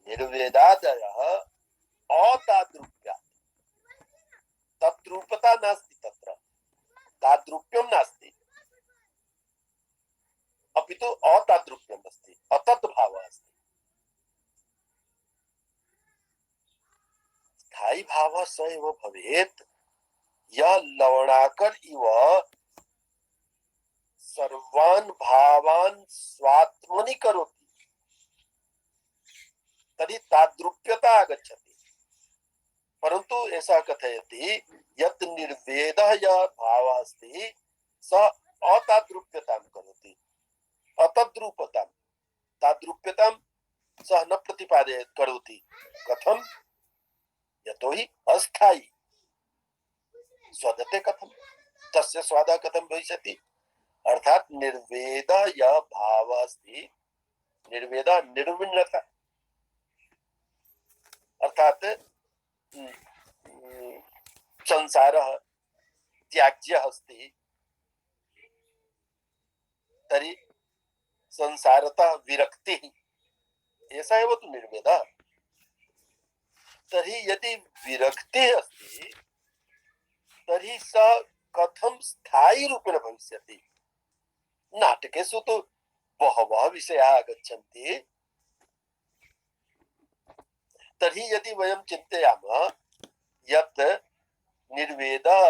निर्वेदादयः अताद्रुप्यात्, तद्रूपता नास्ति, तत्र ताद्रुप्यं नास्ति, अपि तु अताद्रुप्यम् अस्ति, अतद्भावः अस्ति। स्थायी भावः स एव भवेत् यः लवणाकर इव सर्वान् भावान् स्वात्मनि करोति, तर्हि ताद्रुप्यता आगच्छति। परंतु ऐसा कथयति यत् निर्वेदः यः भावः अस्ति सः अताद्रूप्यतां करोति, अतद्रूपतां, ताद्रूप्यतां सः न प्रतिपादयत् करोति। कथं? यतोहि अस्थायी स्वदते कथं, तस्य स्वादः कथं भविष्यति? अर्थात निर्वेद यः भावः अस्ति, निर्वेद निर्विण्णता, अर्थात संसारः त्याज्यः अस्ति, तर्हि संसारतः विरक्तिः, ऐसा एव तु निर्वेदः। तर्हि यदि विरक्तिः अस्ति तर्हि सः कथं स्थायी रूपेण भविष्यति? नाटकेषु तु बहवः विषयाः आगच्छन्ति, तर्हि यदि वयं चिन्तयामः यत् निर्वेदः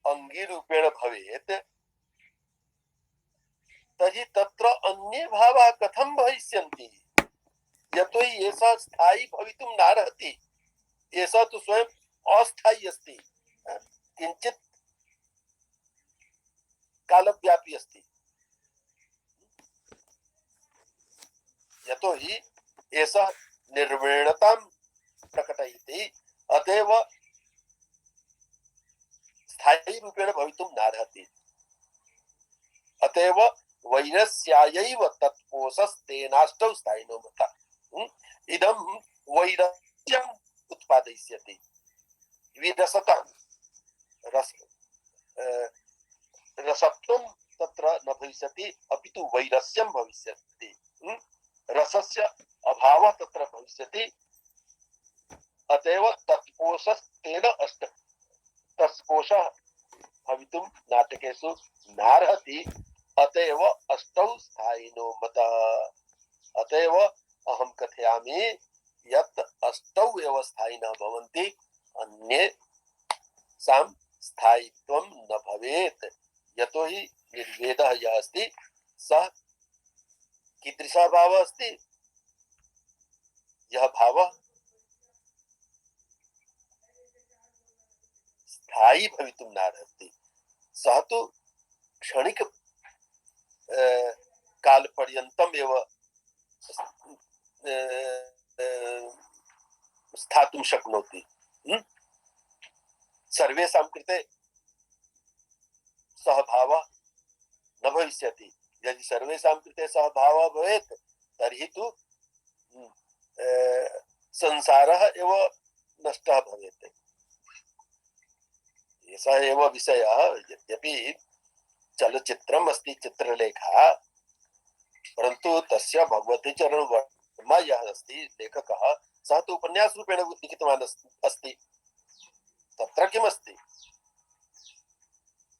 अङ्गीरूपेण भवेत्, तर्हि तत्र अन्ये भावाः कथं भविष्यन्ति? यतोहि एषः स्थायी भवितुं नार्हति, एषः तु स्वयं अस्थायी अस्ति, किञ्चित् कालव्यापी अस्ति। यतोहि एषः निर्विण्णतां प्रकटयति, अतएव स्थायी रूपेण भवितुं नार्हति। अतएव वैरस्यायैव तत्कोशस्तेनाष्टौ स्थायिनो मता। इदं वैरस्यम् उत्पादयिष्यति। विरसतां रसत्वं तत्र न भविष्यति, अपि तु वैरस्यं भविष्यति। रसस्य अभावः तत्र भविष्यति, अतएव तत्कोशस्तेन अष्ट, तत्कोशः भवितुं नाटकेषु नार्हति, अतएव अष्टौ स्थायिनो मतः। अतएव अहं कथयामि यत् अष्टौ एव स्थायिनः भवन्ति, अन्येषां स्थायित्वं न भवेत्। यतोहि निर्वेदः यः अस्ति सः कीदृशः भावः अस्ति? यः भावः स्थायी भवितुं नार्हति, सः तु क्षणिक कालपर्यन्तम् एव स्थातुं शक्नोति। सर्वेषां कृते सः भावः न भविष्यति। यदि सर्वेषां कृते सः भावः भवेत् तर्हि तु संसारः एव नष्टः भवेत्। एषः एव विषयः। यद्यपि चलचित्रम् अस्ति, चित्रलेखा, परन्तु तस्य भगवती चरण वर्मा यः अस्ति लेखकः, सः तु उपन्यासरूपेण लिखितवान् अस्ति। तत्र किमस्ति?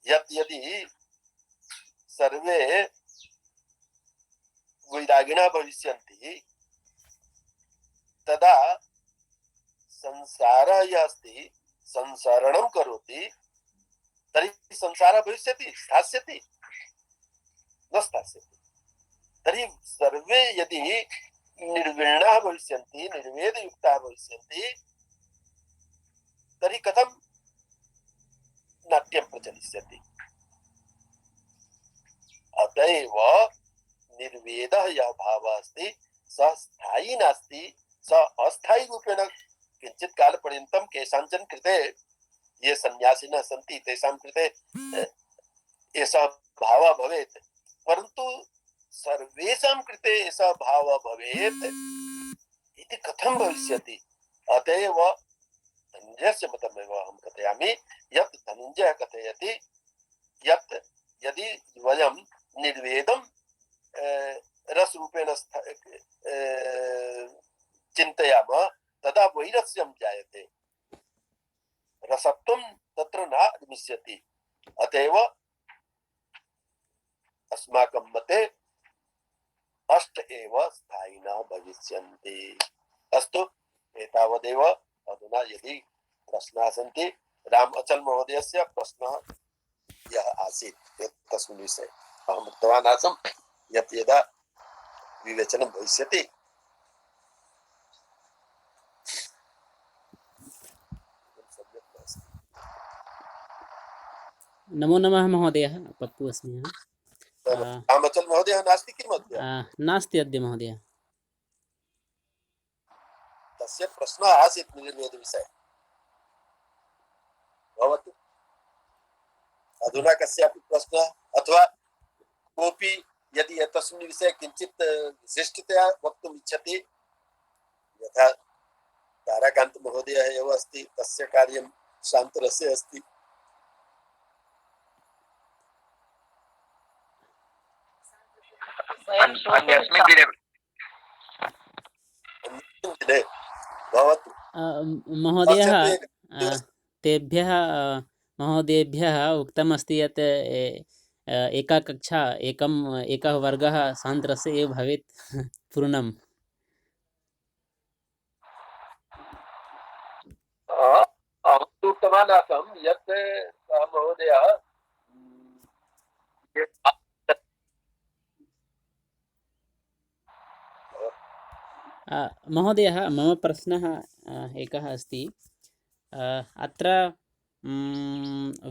यत् यदि सर्वे वैरागिणः भविष्यन्ति, तदा संसारः यः अस्ति संसरणं करोति, तर्हि संसारः भविष्यति, स्थास्यति? न स्थास्यति। तर्हि सर्वे यदि निर्विण्णाः भविष्यन्ति, निर्वेदयुक्ताः भविष्यन्ति, तर्हि कथं नाट्यं प्रचलिष्यति? अतएव निर्वेदः यः भावः अस्ति सः स्थायी नास्ति, सः अस्थायी रूपेण किञ्चित् कालपर्यन्तं केषाञ्चन कृते, ये सन्यासिनः सन्ति तेषां कृते एषः भावः भवेत्, परन्तु सर्वेषां कृते एषः भावः भवेत् इति कथं भविष्यति? अतएव धनञ्जयस्य मतमेव अहं कथयामि यत् धनञ्जयः कथयति यत् यदि वयं निर्वेदं रसरूपेण चिन्तयामः तदा वैरस्यं जायते, रसत्वं तत्र न आगमिष्यति। अतएव अस्माकं मते अष्ट एव स्थायिनः भविष्यन्ति। अस्तु, एतावदेव। अधुना यदि प्रश्नाः सन्ति, राम अचल महोदयस्य प्रश्नः यः आसीत् तस्मिन् विषये अहम् उक्तवान् आसम् यत् यदा विवेचनं भविष्यति नमो नमः महोदयः, पप्पु अस्मि अहं। रामचल महोदय नास्ति किम् अद्य? नास्ति अद्य महोदय। तस्य प्रश्नः आसीत् निर्वेदविषये। भवतु अधुना कस्यापि प्रश्नः अथवा कोऽपि यदि तस्मिन् विषये किञ्चित् विशिष्टतया वक्तुम् इच्छति, यथा ताराकान्त महोदयः एव अस्ति, तस्य कार्यं शान्तरसे अस्ति। अन्यस्मिन् दिने भवतु महोदयः, तस्य तु एक तेभ्यः महोदयेभ्यः उक्तमस्ति यत् एका कक्षा एकः वर्गः सान्द्रस्य एव भवेत् पूर्णम्। अहं तु उक्तवान् आसं यत् सः महोदयः महोदयः, मम प्रश्नः एकः अस्ति। अत्र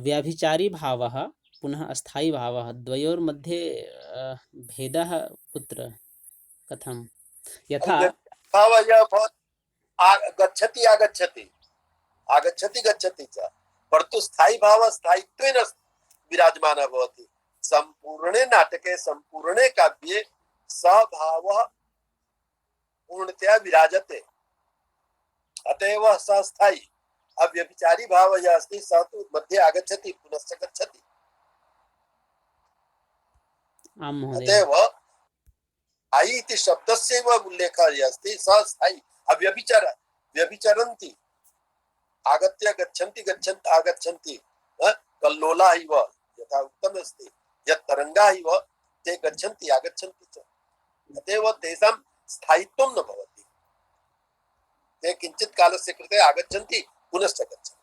व्याभिचारी भावः पुनः अस्थायी भावः द्वयोर्मध्ये भेदः कुत्र, कथं? यथा भावः गच्छति आगच्छति आगच्छति गच्छति च, परन्तु स्थायी भावः स्थायित्वेन विराजमानः भवति। सम्पूर्णे नाटके सम्पूर्णे काव्ये सः भावः पूर्णतया विराजते, अतः एव सः स्थायी। अव्यभिचारी भावः यः अस्ति सः तु मध्ये आगच्छति पुनश्च गच्छति। आं महोदय। अतः एव स्थायी इति शब्दस्य एव उल्लेखः यः अस्ति सः स्थायी। व्यभिचरन्ति, आगत्य गच्छन्ति गच्छन्ति आगच्छन्ति, कल्लोलाः इव यथा उक्तमस्ति, यत् तरङ्गाः इव ते गच्छन्ति आगच्छन्ति च। अतः एव तेषां स्थायित्वं न भवति। ते किञ्चित् कालस्य कृते आगच्छन्ति पुनश्च गच्छन्ति।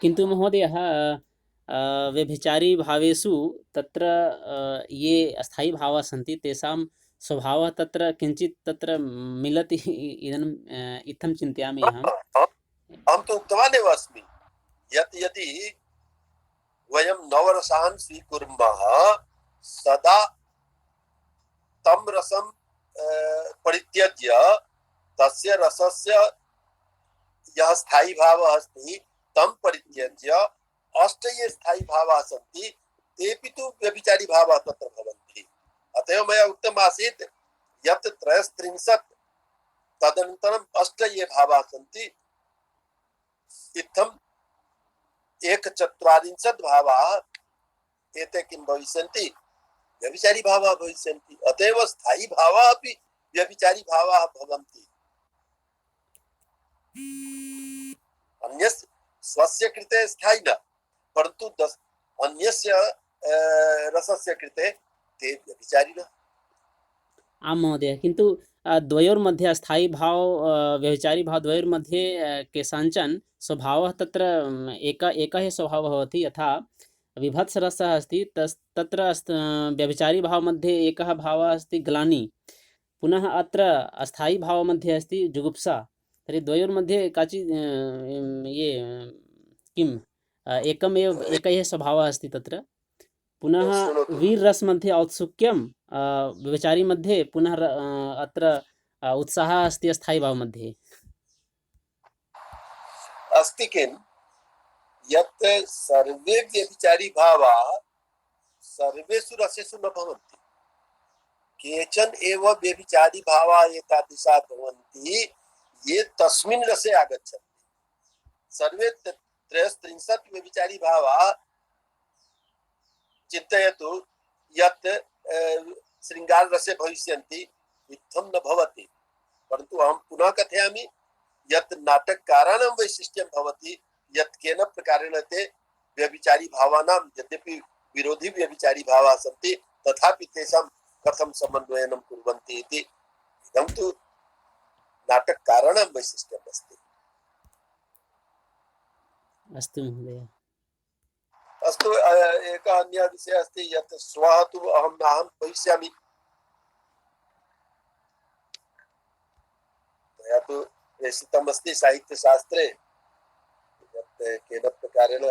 किन्तु महोदयः, व्यभिचारी भावेषु तत्र ये अस्थायी भावाः सन्ति तेषां स्वभावः तत्र किञ्चित् तत्र मिलति इत्थं चिन्तयामि अहं। अहं तु उक्तवान् एव अस्मि यत् यदि वयं नवरसान् स्वीकुर्मः सदा तं रसं परित्यज्य तस्य रसस्य यः स्थायी भावः अस्ति तं परित्यज्य अष्ट ये स्थायी भावाः सन्ति तेऽपि तु व्यभिचारी भावाः तत्र भवन्ति। अतः एव मया उक्तम् आसीत् यत् 33 तदनन्तरम् अष्ट ये भावाः सन्ति, इत्थम् 140 भावाः एते किं भविष्यन्ति, व्यभिचारी भावाः भविष्यन्ति। अतः एव स्थायी भावाः अपि व्यभिचारी भावाः भवन्ति। अन्यस्य स्वस्य कृते स्थायी न, परन्तु अन्यस्य रसस्य कृते ते व्यभिचारिणः। आं महोदय, किन्तु द्वयोर्मध्ये अस्थायी भाव व्यभिचारी भाव द्वयोर्मध्ये केषाञ्चन स्वभावः तत्र एकः एव स्वभावः भवति। यथा विभत्सरसः अस्ति, तत्र व्यभिचारी भावमध्ये एकः भावः अस्ति ग्लानि, पुनः अत्र अस्थायी भावमध्ये अस्ति जुगुप्सा। तर्हि द्वयोर्मध्ये काचित् ये किम् एकः एव स्वभावः अस्ति तत्र। पुनः वीररस मध्ये औत्सुक्यं, व्यभिचारी मध्ये पुनः अत्र उत्साहः अस्ति अस्थायी भाव मध्ये। अस्ति किं यत् सर्वे व्यभिचारी भावाः सर्वेषु रसेषु न भवन्ति। केचन एव व्यभिचारी भावाः एतादृशाः भवन्ति ये तस्मिन् रसे आगच्छन्ति। सर्वे 33 व्यभिचारी भावाः चिन्तयतु यत् श्रृंगार रसे भविष्यन्ति, इत्थं न भवति। परन्तु अहं पुनः कथयामि यत् नाटककाराणां वैशिष्ट्यं भवति यत् केन प्रकारेण ते व्यभिचारी भावानां, यद्यपि विरोधी व्यभिचारी भावाः सन्ति तथापि तेषां कथं समन्वयनं कुर्वन्ति इति। इदं तु नाटककाराणां वैशिष्ट्यम् अस्ति। अस्तु महोदय। अस्तु, एकः अन्यः विषयः अस्ति यत् श्वः तु अहं भविष्यामि। मया तु प्रेषितमस्ति साहित्यशास्त्रे यत् केन प्रकारेण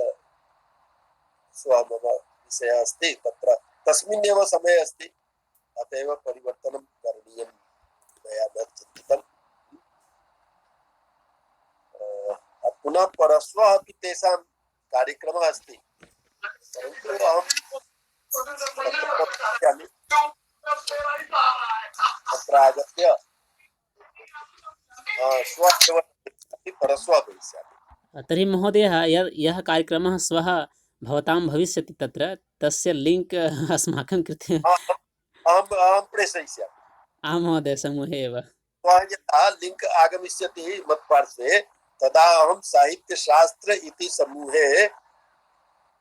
स्वः मम विषयः अस्ति तत्र तस्मिन्नेव समये अस्ति अत एव परिवर्तनं करणीयं मया न चिन्तितम् पुनः परश्वः अपि तेषां कार्यक्रमः अस्ति परन्तु अहं तत्र पश्यामि तत्र आगत्य श्वः एव परश्वः भविष्यामि। तर्हि महोदयः यः कार्यक्रमः श्वः भवतां भविष्यति तत्र तस्य लिङ्क् अस्माकं कृते अहं प्रेषयिष्यामि। आं महोदय समूहे एव श्वः यदा लिङ्क् आगमिष्यति मत्पार्श्वे तदा अहं साहित्यशास्त्र इति समूहे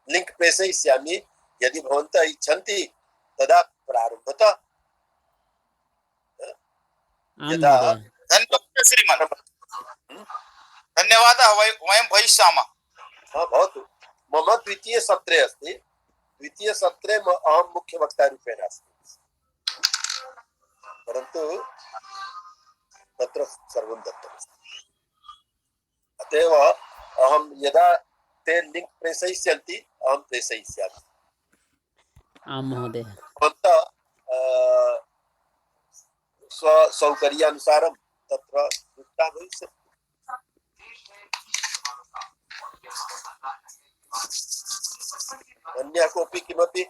लिङ्क् प्रेषयिष्यामि यदि भवन्तः इच्छन्ति तदा प्रारम्भतः आं यदा महोदय धन्यवादः श्रीमन् धन्यवादः वयं भविष्यामः। भवतु मम द्वितीयसत्रे अस्ति द्वितीयसत्रे अहं मुख्यवक्तारूपेण अस्मि परन्तु तत्र सर्वं दत्तमस्ति अत एव अहं यदा ते लिङ्क् प्रेषयिष्यन्ति अहं प्रेषयिष्यामि आं महोदय भवन्तः स्वसौकर्यानुसारं तत्र युक्ता भविष्यति। अन्यः कोऽपि किमपि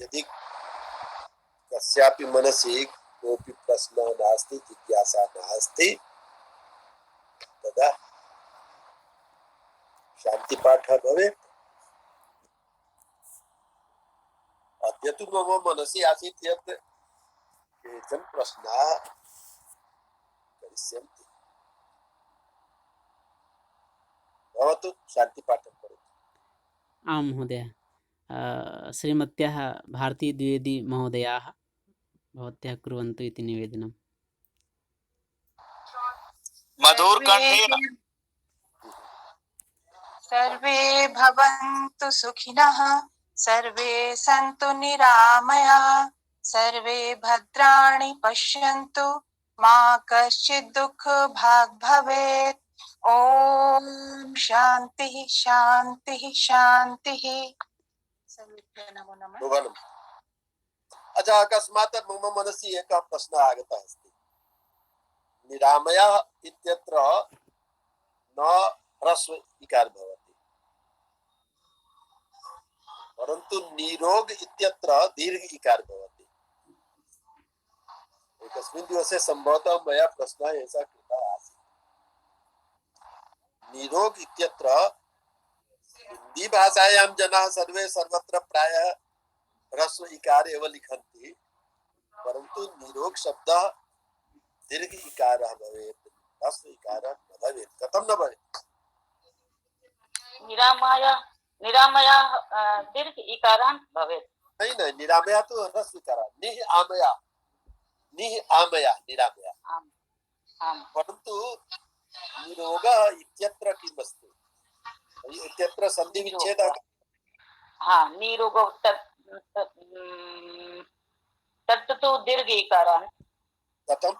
यदि कस्यापि मनसि कोऽपि प्रश्नः नास्ति जिज्ञासा नास्ति तदा शान्तिपाठः भवेत्। अद्य तु मम मनसि आसीत् यत् केचन प्रश्नाः करिष्यन्ति भवतु शान्तिपाठं करोतु। आं महोदय श्रीमत्याः भारती द्विवेदी महोदयाः भवत्याः कुर्वन्तु इति निवेदनम्। मधुरकण्ठेन सर्वे भवन्तु सुखिनः सर्वे सन्तु निरामयाः सर्वे भद्राणि पश्यन्तु मा कश्चित् दुःखभाग् भवेत्। ॐ शान्तिः शान्तिः शान्तिः। सर्वेभ्यः नमो नमः। शोभनम्। अच्छा अकस्मात् मम मनसि एकः प्रश्नः आगतः अस्ति निरामयः इत्यत्र न ह्रस्व इकार भवति परन्तु निरोग इत्यत्र दीर्घ इकार भवति। एकस्मिन् दिवसे सम्भवतः मया प्रश्नः एषः कृतः आसीत् निरोग इत्यत्र हिंदी भाषायां जनाः सर्वे सर्वत्र प्रायः ह्रस्व इकार एव लिखन्ति परन्तु निरोग शब्दः दीर्घ इकारः भवेत् ह्रस्व इकारः न भवेत्। कथं न भवेत्? निरामयः दीर्घ इकारान् भवेत्। नहीं निरामया तो ह्रस्व इकारः निः आमया निरामया परन्तु निरोगः इत्यत्र किम् अस्ति इत्यत्र सन्धि विच्छेदः निरोगो तत् तु दीर्घ इकारान् कथं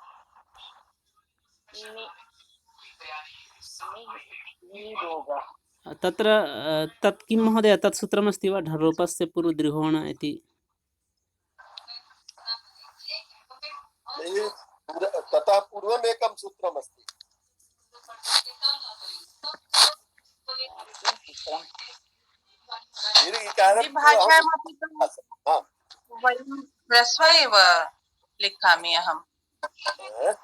निरोगः तत्र तत् किं महोदय तत् सूत्रमस्ति वा ढरोपस्य पूर्वदृहोण इति ततः पूर्वम् एकं सूत्रमस्ति दीर्घ इकारः भाषायामपि वयं ह्रस्व एव लिखामि अहं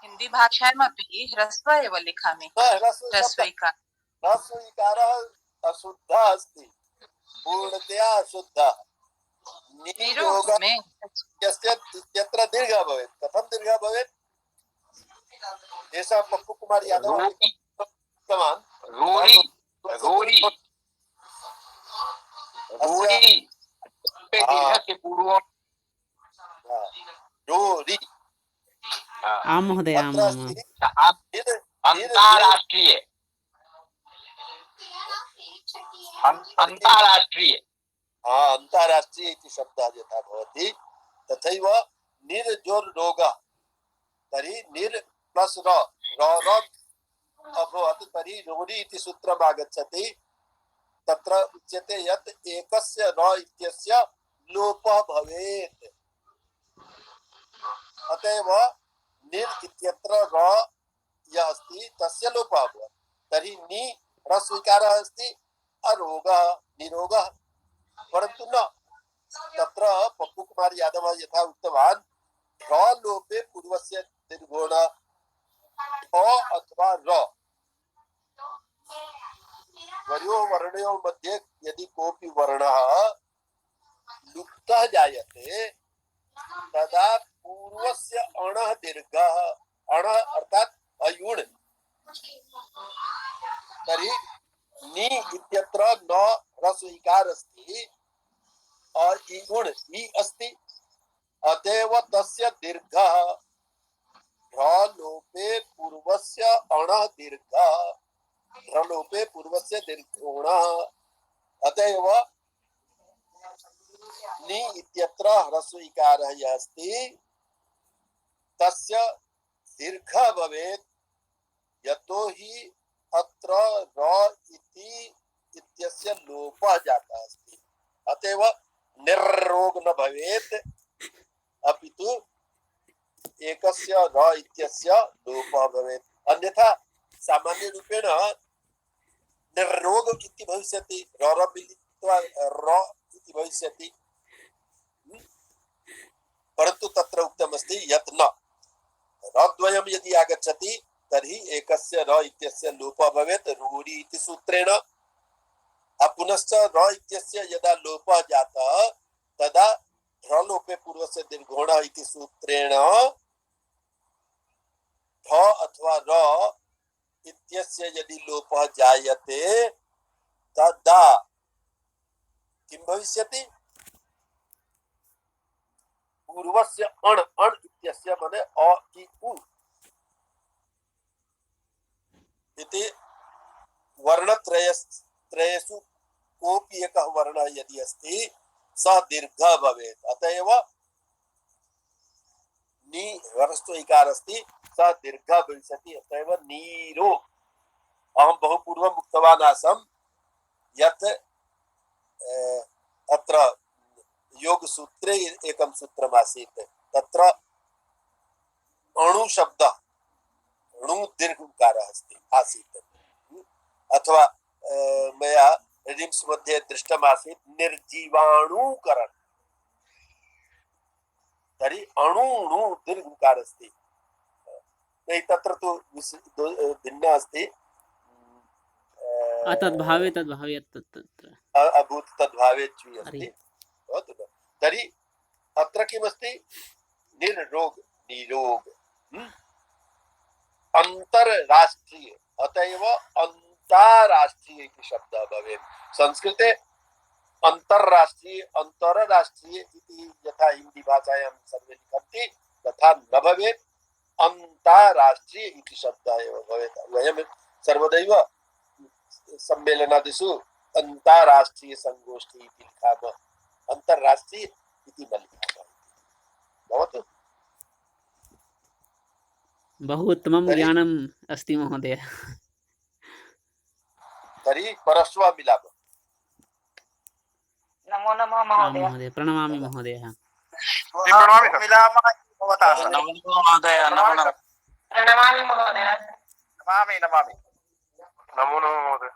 हिंदी भाषायामपि ह्रस्व एव लिखामि ह्रस्व इकार ह्रस्व इकारः अशुद्धः अस्ति पूर्णतया अशुद्धः निरोगः यत्र दीर्घः भवेत् कथं दीर्घः भवेत् एषः पप्पू कुमार यादव उक्तवान् आं महोदय आम् आम् अंतरराष्ट्रीय अंतरराष्ट्रीय अन्ताराष्ट्रीय इति शब्दः यथा भवति तथैव निर्जोर्रोगः तर्हि निर् प्लस् र अभवत् तर्हि रोरि इति सूत्रम् आगच्छति तत्र उच्यते यत् एकस्य र इत्यस्य लोपः भवेत् अतएव निर् इत्यत्र र यः अस्ति तस्य लोपः अभवत् तर्हि नि रस्वीकारः अस्ति अरोगः निरोगः परन्तु न तत्र पप्पू कुमार यादव यथा उक्तवान् र लोपे पूर्वस्य दीर्घोण अथवा र द्वयोः वर्णयोः मध्ये यदि कोऽपि वर्णः लुप्तः जायते तदा पूर्वस्य अणः दीर्घः अणः अर्थात् अयुण् तर्हि नि इत्यत्र न रस्वीकार अस्ति इगुण इ अस्ति अतएव तस्य दीर्घः ह्रलोपे पूर्वस्य अणः दीर्घः ह्रलोपे पूर्वस्य दीर्घोणः अतएव नि इत्यत्र ह्रस्वीकारः यः अस्ति तस्य दीर्घः भवेत् यतोहि अत्र र इति इत्यस्य लोपः जातः अस्ति अतएव निर्रोग न भवेत् अपितु एकस्य र इत्यस्य लोपः भवेत् अन्यथा सामान्य रूपेण निर्रोग इति भविष्यति र मिलित्वा र इति भविष्यति परन्तु तत्र उक्तमस्ति यत् न रद्वयं यदि आगच्छति तर्हि एकस्य र इत्यस्य लोपः भवेत् रूढि इति सूत्रेण पुनश्च र इत्यस्य यदा लोपः जातः तदा ह्रलोपे पूर्वस्य दीर्घोणः इति सूत्रेण ठ अथवा र इत्यस्य यदि लोपः जायते तदा किं भविष्यति पूर्वस्य अण् इत्यस्य माने अ इ उ इति वर्णत्रयेषु कोऽपि एकः वर्णः यदि अस्ति सः दीर्घः भवेत् अतएव नि ह्रस्व इकार अस्ति सः दीर्घः भविष्यति अतएव नीरो अहं बहु पूर्वम् उक्तवान् आसम् यत् अत्र योगसूत्रे एकं सूत्रम् आसीत् तत्र अणु शब्दः अणु दीर्घ उकारः अस्ति आसीत् अथवा मया रिम्स मध्ये दृष्टमासीत् निर्जीवाणुकरण तर्हि अणु दीर्घ उकार अस्ति तत्र तु भिन्न अस्ति तद्भावे तद्भावे तत्र अभूत तद्भावे च्वी अस्ति तर्हि अत्र किमस्ति निर्रोग निरोग अंतरराष्ट्रीय अतएव अंतरराष्ट्रीय इति शब्दः भवेत् संस्कृते अंतरराष्ट्रीय अंतरराष्ट्रीय इति यथा हिंदी भाषायां सर्वे लिखन्ति तथा न भवेत् अंतरराष्ट्रीय इति शब्दः एव भवेत् वयं सर्वदैव सम्मेलनादिषु अंतरराष्ट्रीय संगोष्ठी इति लिखामः अंतरराष्ट्रीय इति न लिखामः भवतु बहु उत्तमं ज्ञानम् अस्ति महोदय तर्हि परश्वः मिलामः नमो नमः आं महोदय महोदय प्रणमामि महोदय मिलामः भवतः नमो नमः महोदय नमो नमः प्रणमामि महोदय नमामि नमो नमः महोदय